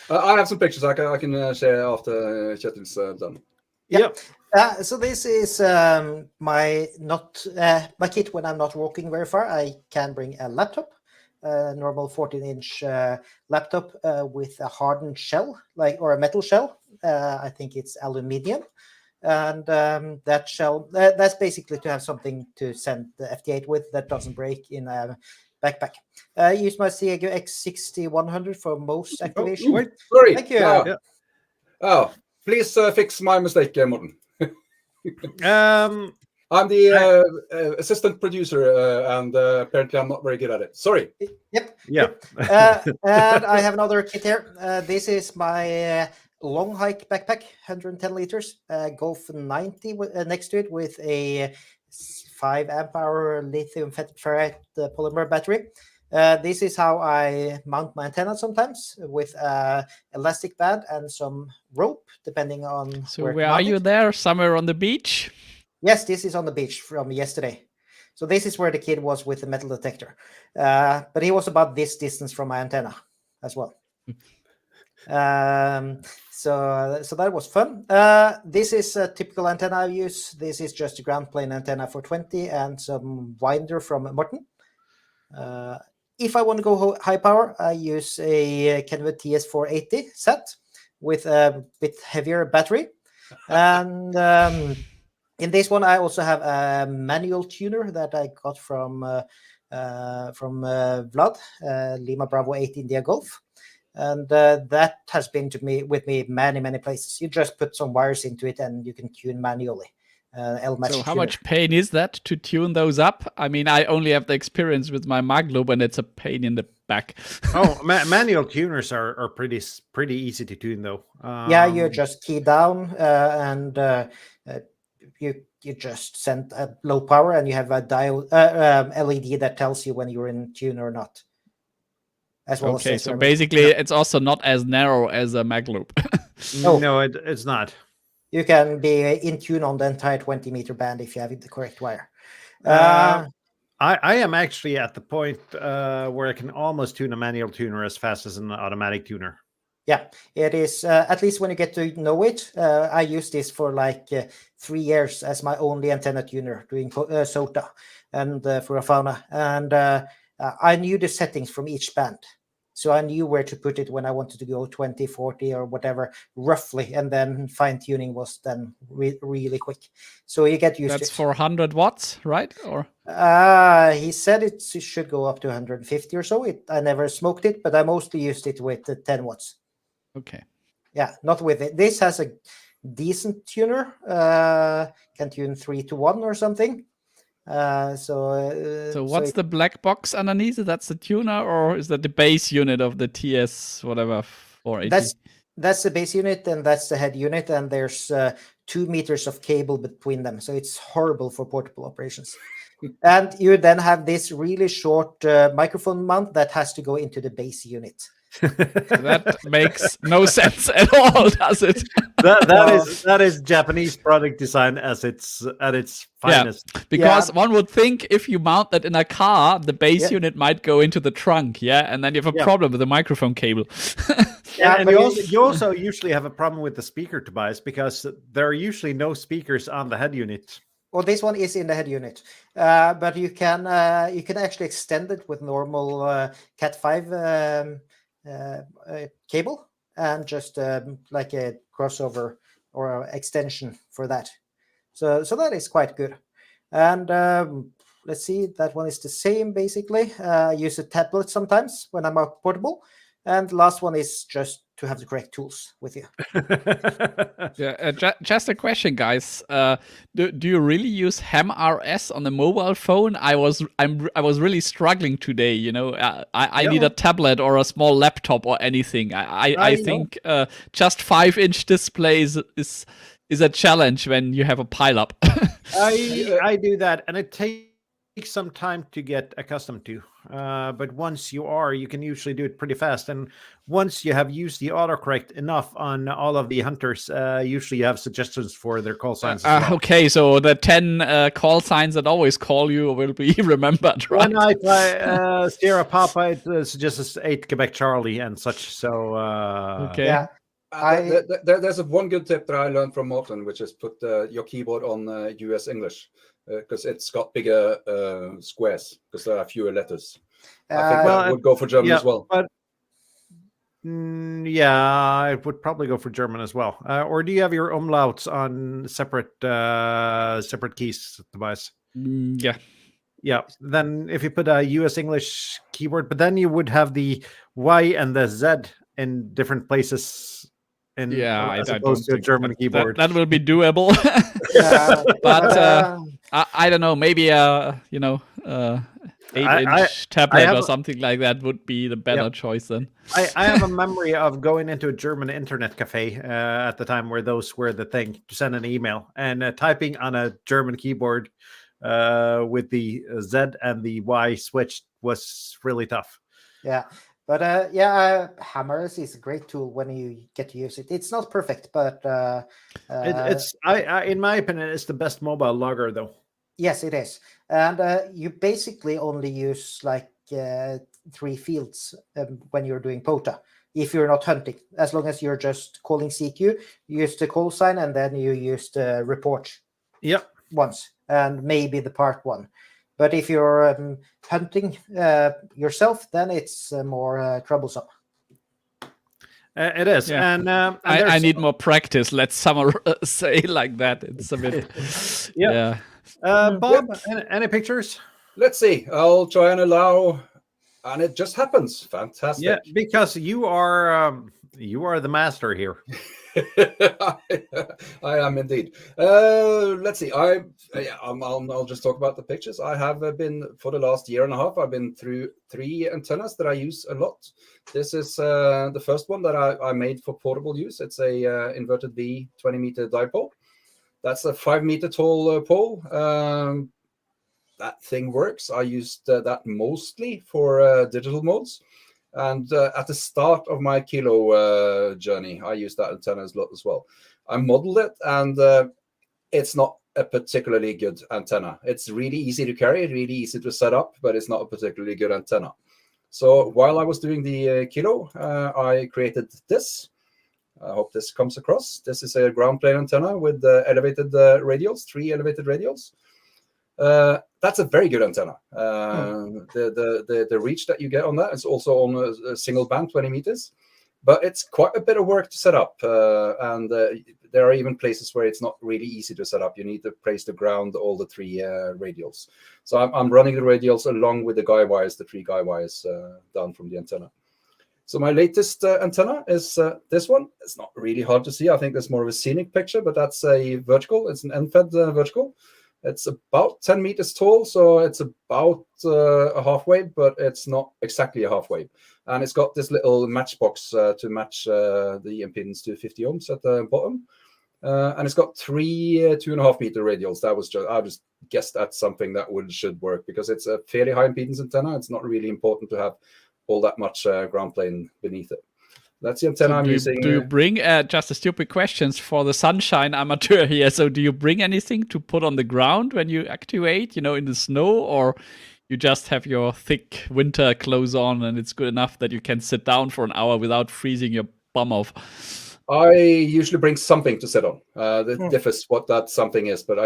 I have some pictures I can share after Kjetil's done. Yep. So this is my kit when I'm not walking very far. I can bring a laptop, normal 14-inch laptop with a hardened shell, or a metal shell. I think it's aluminium. And that shell, that's basically to have something to send the FT8 with that doesn't break in a backpack. I use my Ciego X6100 for most activation. Wait, sorry. Thank you. Yeah. Oh, please fix my mistake, Morten. I'm the assistant producer, and apparently I'm not very good at it. Sorry. Yep. Yeah. And I have another kit here. This is my long hike backpack, 110 liters, Golf 90 next to it with a 5 amp hour lithium ferrite polymer battery. This is how I mount my antenna sometimes, with elastic band and some rope, depending on. So where are you there? Somewhere on the beach? Yes, this is on the beach from yesterday. So this is where the kid was with the metal detector. But he was about this distance from my antenna as well. So that was fun. This is a typical antenna I use. This is just a ground plane antenna for 20 and some winder from Morten. If I want to go high power, I use a Kenwood TS480 set with a bit heavier battery. And in this one, I also have a manual tuner that I got from Vlad, Lima Bravo 8 India Golf. And that has been with me many places. You just put some wires into it and you can tune manually. So how much pain is that to tune those up? I mean, I only have the experience with my Magloop, and it's a pain in the back. Manual tuners are pretty easy to tune, though. Yeah, you just key down and you just send a low power, and you have a dial LED that tells you when you're in tune or not. As well. Okay, so basically, it's also not as narrow as a Magloop. No, it's not. You can be in tune on the entire 20-meter band if you have the correct wire. I am actually at the point where I can almost tune a manual tuner as fast as an automatic tuner. Yeah, it is. At least when you get to know it. I used this for like 3 years as my only antenna tuner doing SOTA and for a fauna. And I knew the settings from each band. So I knew where to put it when I wanted to go 20, 40 or whatever, roughly. And then fine tuning was then really quick. So you get used to it. That's 400 watts, right? Or he said it should go up to 150 or so. I never smoked it, but I mostly used it with 10 watts. Okay. Yeah, not with it. This has a decent tuner. Can tune 3 to 1 or something. So what's the black box underneath? That's the tuner, or is that the base unit of the TS whatever 480? That's the base unit, and that's the head unit, and there's 2 meters of cable between them, so it's horrible for portable operations. And you then have this really short microphone mount that has to go into the base unit. That makes no sense at all, does it? That is Japanese product design at its finest. Yeah, because one would think if you mount that in a car, the base unit might go into the trunk, and then you have a problem with the microphone cable. And you also usually have a problem with the speaker, Tobias, because there are usually no speakers on the head unit. Well, this one is in the head unit, but you can actually extend it with normal Cat5 cable and just like a crossover or extension for that. So that is quite good. And let's see, that one is the same basically. I use a tablet sometimes when I'm out portable. And the last one is just to have the correct tools with you. Just a question, guys. Do you really use HEMRS on the mobile phone? I was really struggling today. I need a tablet or a small laptop or anything. I think just 5-inch displays is a challenge when you have a pileup. I do that, and it takes some time to get accustomed to. But once you can usually do it pretty fast. And once you have used the autocorrect enough on all of the hunters, usually you have suggestions for their call signs as well. Okay, so the 10 call signs that always call you will be remembered, right? One night, Sierra Papa suggests 8 Quebec Charlie and such. So okay. Yeah. There's one good tip that I learned from Morten, which is put your keyboard on US English. Because it's got bigger squares, because there are fewer letters. I think that would go for German as well. But I would probably go for German as well. Or do you have your umlauts on separate keys, Tobias? Yeah. Yeah. Then if you put a US English keyboard, but then you would have the Y and the Z in different places. As opposed to a German keyboard. That will be doable. But I don't know. Maybe 8-inch tablet or something like that would be the better choice then. I have a memory of going into a German internet cafe at the time where those were the thing to send an email, and typing on a German keyboard with the Z and the Y switched was really tough. Yeah. But HEMRS is a great tool when you get to use it. It's not perfect, but it's in my opinion, it's the best mobile logger, though. Yes, it is. And you basically only use like 3 fields when you're doing POTA. If you're not hunting, as long as you're just calling CQ, you use the call sign and then you use the report. Yep. Once, and maybe the part 1. But if you're hunting yourself, then it's more troublesome. It is. Yeah. And I need more practice. Let's say like that. It's a bit. Yeah. Bob, any pictures? Let's see. I'll try and allow, and it just happens. Fantastic. Yeah, because you are the master here. I am indeed. Let's see. I'll just talk about the pictures. I have been, for the last year and a half, I've been through 3 antennas that I use a lot. This is the first one that I made for portable use. It's a inverted V 20-meter dipole. That's a 5-meter tall pole. That thing works. I used that mostly for digital modes. And at the start of my kilo journey, I used that antenna a lot as well. I modeled it, and it's not a particularly good antenna. It's really easy to carry, really easy to set up, but it's not a particularly good antenna. So while I was doing the kilo, I created this. I hope this comes across. This is a ground plane antenna with elevated radials, 3 elevated radials. That's a very good antenna. The reach that you get on that is also on a single band, 20 meters, but it's quite a bit of work to set up. And there are even places where it's not really easy to set up. You need to place the ground, all the 3 radials. So I'm running the radials along with the guy wires, the 3 guy wires down from the antenna. So my latest antenna is this one. It's not really hard to see. I think there's more of a scenic picture, but that's a vertical. It's an end-fed vertical. It's about 10 meters tall, so it's about a half wave, but it's not exactly a half wave. And it's got this little matchbox to match the impedance to 50 ohms at the bottom. And it's got 3 2.5 meter radials. I just guessed at something that should work, because it's a fairly high impedance antenna. It's not really important to have all that much ground plane beneath it. That's the antenna I'm using. Do you bring, just a stupid questions for the sunshine amateur here, so do you bring anything to put on the ground when you activate, in the snow, or you just have your thick winter clothes on and it's good enough that you can sit down for an hour without freezing your bum off? I usually bring something to sit on. That differs what that something is, but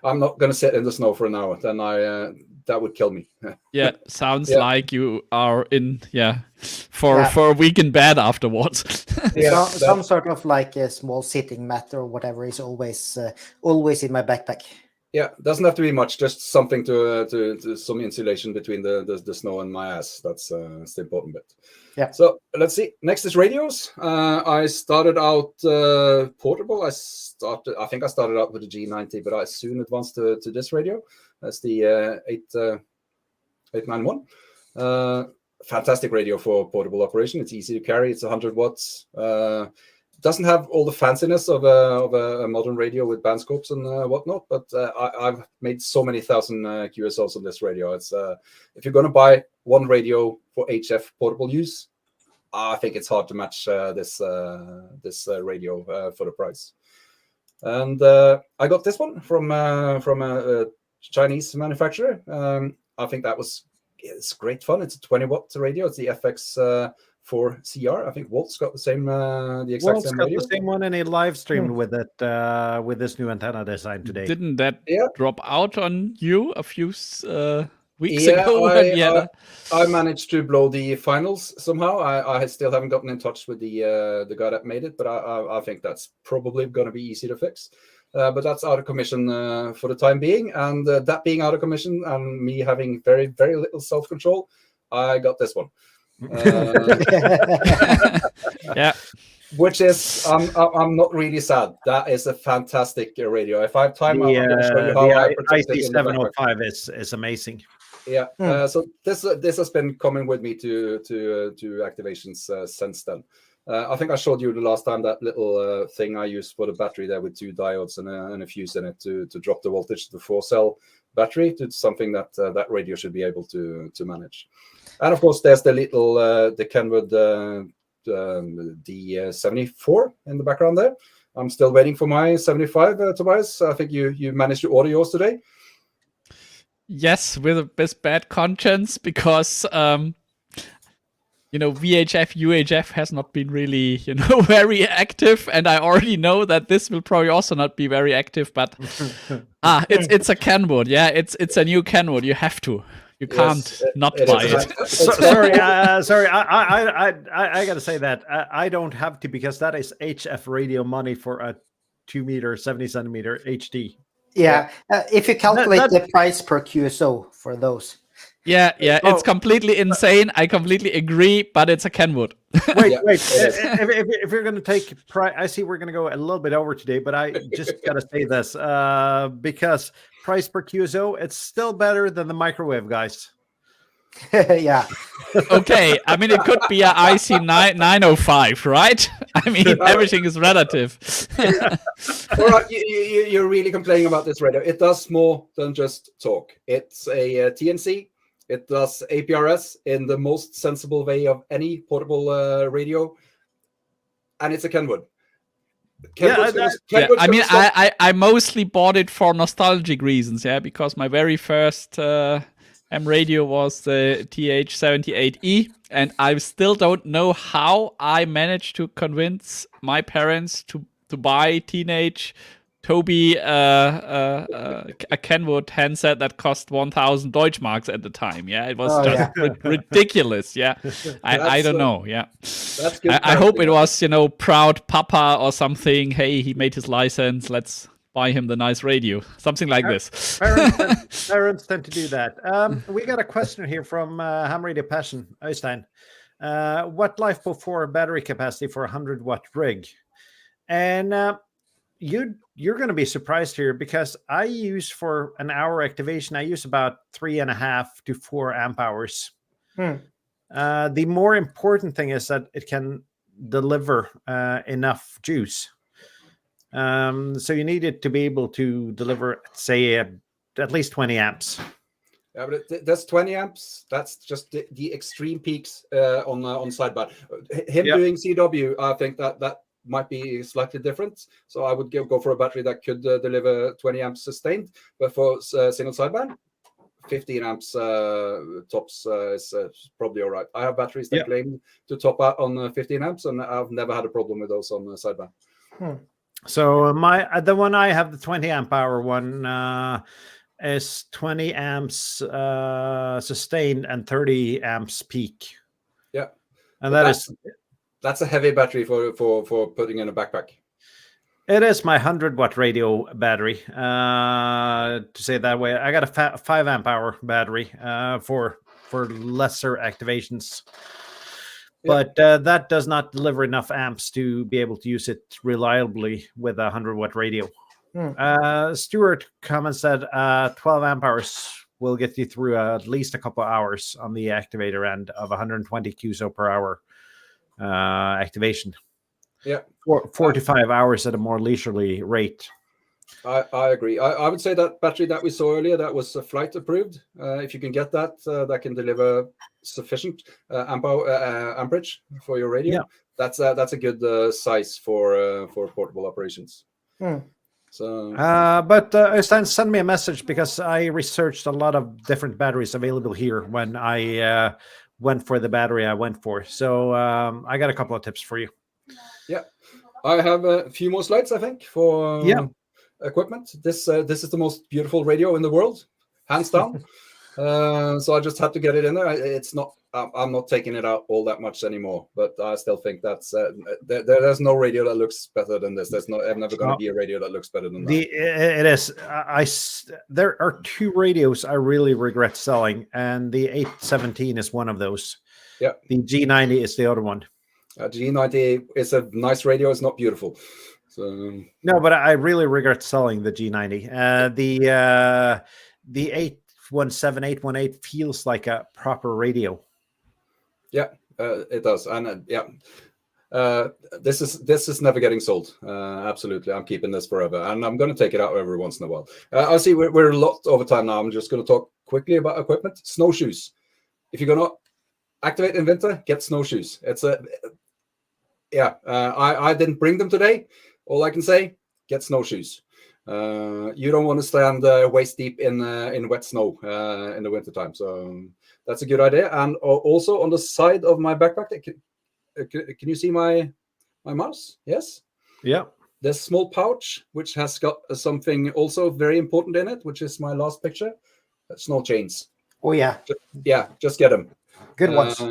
I'm not going to sit in the snow for an hour. Then that would kill me. Yeah, sounds like you are in for a week in bed afterwards. Some sort of like a small sitting mat or whatever is always in my backpack. Yeah, doesn't have to be much. Just something to some insulation between the snow and my ass. That's the important bit. Yeah. So let's see. Next is radios. I started out portable. I think I started out with the G90, but I soon advanced to this radio. That's the 891. Fantastic radio for portable operation. It's easy to carry. It's 100 watts. Doesn't have all the fanciness of a modern radio with band scopes and whatnot, but I've made so many thousand QSLs on this radio. It's if you're going to buy one radio for HF portable use, I think it's hard to match this radio for the price. And I got this one from a Chinese manufacturer. I think it's great fun. It's a 20-watt radio. It's the FX. For CR, I think Walt's got the same, the exact same radio. The same one, and he live streamed with it with this new antenna design today. Didn't that drop out on you a few weeks ago? I managed to blow the finals somehow. I still haven't gotten in touch with the guy that made it, but I think that's probably going to be easy to fix. But that's out of commission for the time being, and that being out of commission and me having very, very little self-control, I got this one. Which is I'm not really sad. That is a fantastic radio. If I have time, I'm going to show you how I protect it. The IT705 is amazing. Yeah. So this has been coming with me to activations since then. I think I showed you the last time that little thing I used for the battery there with 2 diodes and a fuse in it to drop the voltage to the 4-cell battery to something that that radio should be able to manage. And of course, there's the little the Kenwood D74 in the background there. I'm still waiting for my 75, Tobias. I think you managed to order yours today. Yes, with a bad conscience, because VHF, UHF has not been really, very active, and I already know that this will probably also not be very active. But it's a Kenwood, it's a new Kenwood. You have to. You can't not buy it. Sorry. I got to say that I don't have to, because that is HF radio money for a 2 meter, 70 centimeter HD. Yeah, if you calculate the price per QSO for those. Yeah, it's completely insane. I completely agree, but it's a Kenwood. Wait. If you're going to take price, I see we're going to go a little bit over today, but I just got to say this because price per QSO, it's still better than the microwave guys. Yeah. Okay, I mean, it could be a IC 905, right? I mean, everything is relative. All right, you're really complaining about this radio. It does more than just talk. It's a TNC. It does APRS in the most sensible way of any portable radio, and it's a Kenwood. I mean, I mostly bought it for nostalgic reasons, because my very first M radio was the TH78E, and I still don't know how I managed to convince my parents to buy teenage Toby a Kenwood handset that cost 1,000 Deutschmarks at the time. It was ridiculous. I don't know. That's good. I hope it was, proud papa or something. Hey, he made his license. Let's buy him the nice radio. Something like this. Parents tend to do that. We got a question here from Ham Radio Passion, Øystein. What life before battery capacity for a 100-watt rig? And you're going to be surprised here because I use for an hour activation, I use about 3.5 to 4 amp hours. The more important thing is that it can deliver enough juice. So you need it to be able to deliver, say, at least 20 amps. Yeah, but that's 20 amps. That's just the extreme peaks on sidebar. Doing CW, I think that might be slightly different. So I would go for a battery that could deliver 20 amps sustained. But for single sideband, 15 amps tops is probably all right. I have batteries that claim to top out on 15 amps, and I've never had a problem with those on sideband. So the one I have, the 20 amp hour one, is 20 amps sustained and 30 amps peak. Yeah, and that's a heavy battery for putting in a backpack. It is my 100-watt radio battery. To say it that way, I got a 5 amp hour battery for lesser activations. But that does not deliver enough amps to be able to use it reliably with a 100-watt radio. Stuart comments that 12 amp hours will get you through at least a couple of hours on the activator end of 120 QSO per hour activation. 4 to 5 hours at a more leisurely rate. I agree. I would say that battery that we saw earlier, that was flight approved. If you can get that, that can deliver sufficient amperage for your radio. That's a good size for portable operations. So, but Øystein, send me a message because I researched a lot of different batteries available here when I went for the battery I went for. So I got a couple of tips for you. Yeah, I have a few more slides, I think, for equipment. This is the most beautiful radio in the world, hands down. So I just had to get it in there. It's not. I'm not taking it out all that much anymore, but I still think that's there's no radio that looks better than this. There's never going to be a radio that looks better than that. It is. There are 2 radios I really regret selling, and the 817 is one of those. Yeah. The G90 is the other one. G90 is a nice radio. It's not beautiful. So no, but I really regret selling the G90. The 817, 818 feels like a proper radio. Yeah, it does, and this is never getting sold. Absolutely, I'm keeping this forever, and I'm going to take it out every once in a while. I see we're a lot over time now. I'm just going to talk quickly about equipment. Snowshoes. If you're going to activate in winter, get snowshoes. It's I didn't bring them today. All I can say, get snowshoes. You don't want to stand waist deep in wet snow in the wintertime. So that's a good idea. And also on the side of my backpack, can you see my mouse? Yes? Yeah. There's a small pouch, which has got something also very important in it, which is my last picture. Snow chains. Oh, yeah. Just get them. Good ones.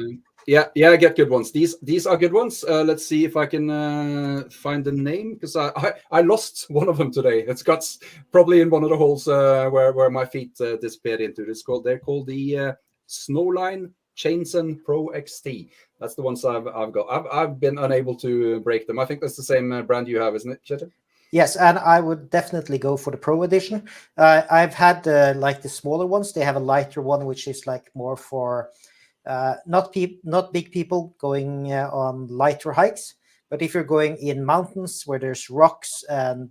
Yeah, I get good ones. These are good ones. Let's see if I can find the name, because I lost one of them today. It's got probably in one of the holes where my feet disappeared into. They're called the Snowline Chainson Pro XT. That's the ones I've got. I've been unable to break them. I think that's the same brand you have, isn't it, Kjetil? Yes, and I would definitely go for the Pro Edition. I've had like the smaller ones. They have a lighter one, which is like more for not big people going on lighter hikes. But if you're going in mountains where there's rocks, and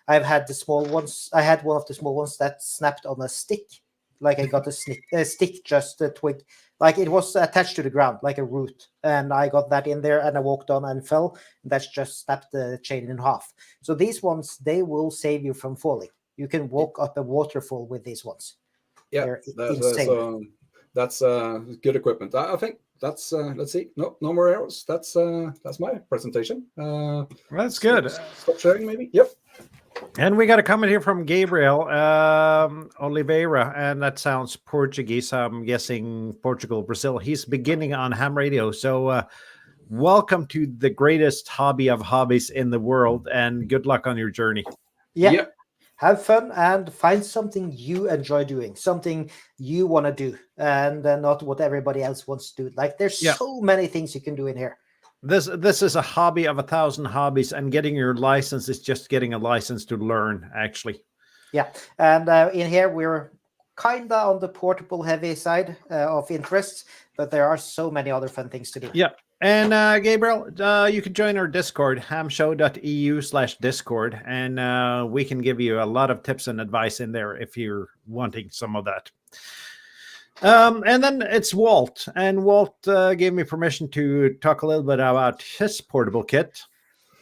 I've had the small ones. I had one of the small ones that snapped on a stick. Like I got a stick, just a twig, like it was attached to the ground, like a root. And I got that in there, and I walked on and fell. And that's just snapped the chain in half. So these ones, they will save you from falling. You can walk up a waterfall with these ones. Yeah, insane. That's good equipment. I think that's let's see. No more arrows. That's my presentation. That's good. Stop sharing, maybe. Yep. And we got a comment here from Gabriel Oliveira, and that sounds Portuguese. I'm guessing Portugal, Brazil. He's beginning on ham radio. So welcome to the greatest hobby of hobbies in the world, and good luck on your journey. Yeah. Have fun and find something you enjoy doing, something you want to do, and not what everybody else wants to do. Like there's so many things you can do in here. This is a hobby of 1,000 hobbies, and getting your license is just getting a license to learn, actually. Yeah, and in here we're kind of on the portable heavy side of interests, but there are so many other fun things to do. Yeah, and Gabriel, you can join our Discord, hamshow.eu/Discord, and we can give you a lot of tips and advice in there if you're wanting some of that. And then it's Walt, and Walt gave me permission to talk a little bit about his portable kit.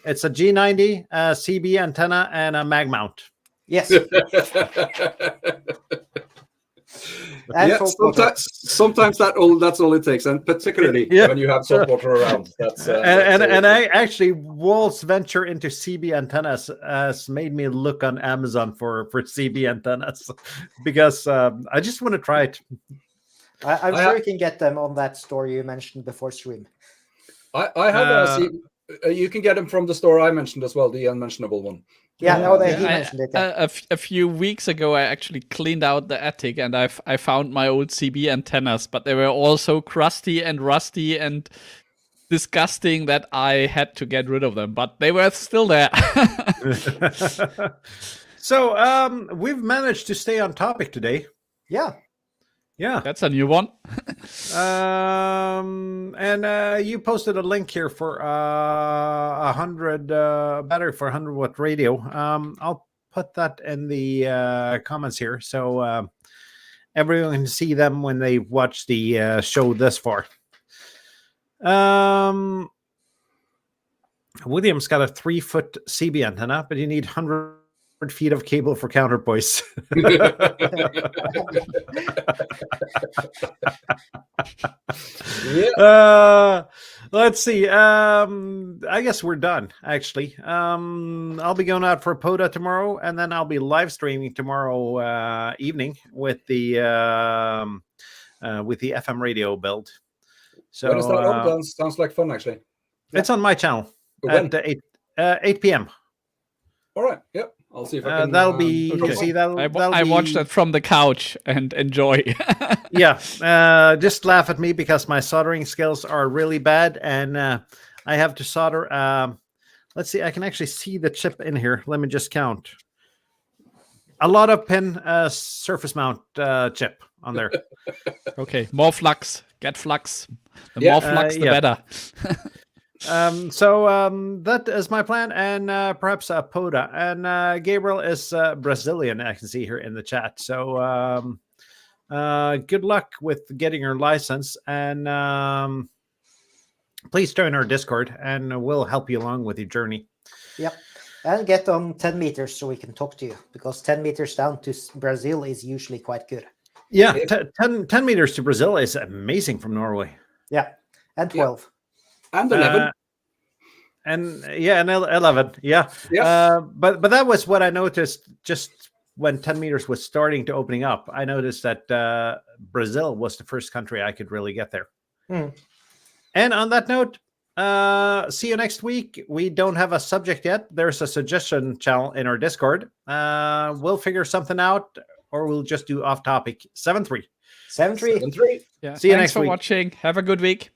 It's a G90, a CB antenna, and a mag mount. Yes. Sometimes that's all it takes, and particularly when you have saltwater around. And I actually, Walt's venture into CB antennas has made me look on Amazon for CB antennas because I just want to try it. I'm sure you can get them on that store you mentioned before stream. I have you can get them from the store I mentioned as well, the unmentionable one. He mentioned it. A few weeks ago, I actually cleaned out the attic, and I found my old CB antennas, but they were all so crusty and rusty and disgusting that I had to get rid of them. But they were still there. So we've managed to stay on topic today. Yeah, that's a new one. And you posted a link here for 100 battery for 100-watt radio. I'll put that in the comments here so everyone can see them when they watch the show this far. William's got a 3-foot CB antenna, but you need 100 feet of cable for counterpoise. Let's see. I guess we're done, actually. I'll be going out for POTA tomorrow, and then I'll be live streaming tomorrow evening with the FM radio build. So when is that on? Sounds like fun, actually. It's on my channel at 8 p.m. All right. Yep. I'll see if I can. That'll be. Okay. You see, that'll I watched that from the couch and enjoy. Yeah, just laugh at me because my soldering skills are really bad, and I have to solder. Let's see. I can actually see the chip in here. Let me just count. A lot of pin surface mount chip on there. Okay, more flux. Get flux. The more flux, the better. So that is my plan, and perhaps POTA. And Gabriel is Brazilian, I can see here in the chat. So good luck with getting your license, and please join our Discord, and we'll help you along with your journey. Yep. And get on 10 meters so we can talk to you, because 10 meters down to Brazil is usually quite good. Yeah, 10 meters to Brazil is amazing from Norway. Yeah, and 12. Yeah. And 11. And 11. Yeah. But that was what I noticed just when 10 meters was starting to opening up. I noticed that Brazil was the first country I could really get there. And on that note, see you next week. We don't have a subject yet. There's a suggestion channel in our Discord. We'll figure something out, or we'll just do off topic. 7-3. 7-3. 7-3. Yeah. See you Thanks next for week. watching. Have a good week.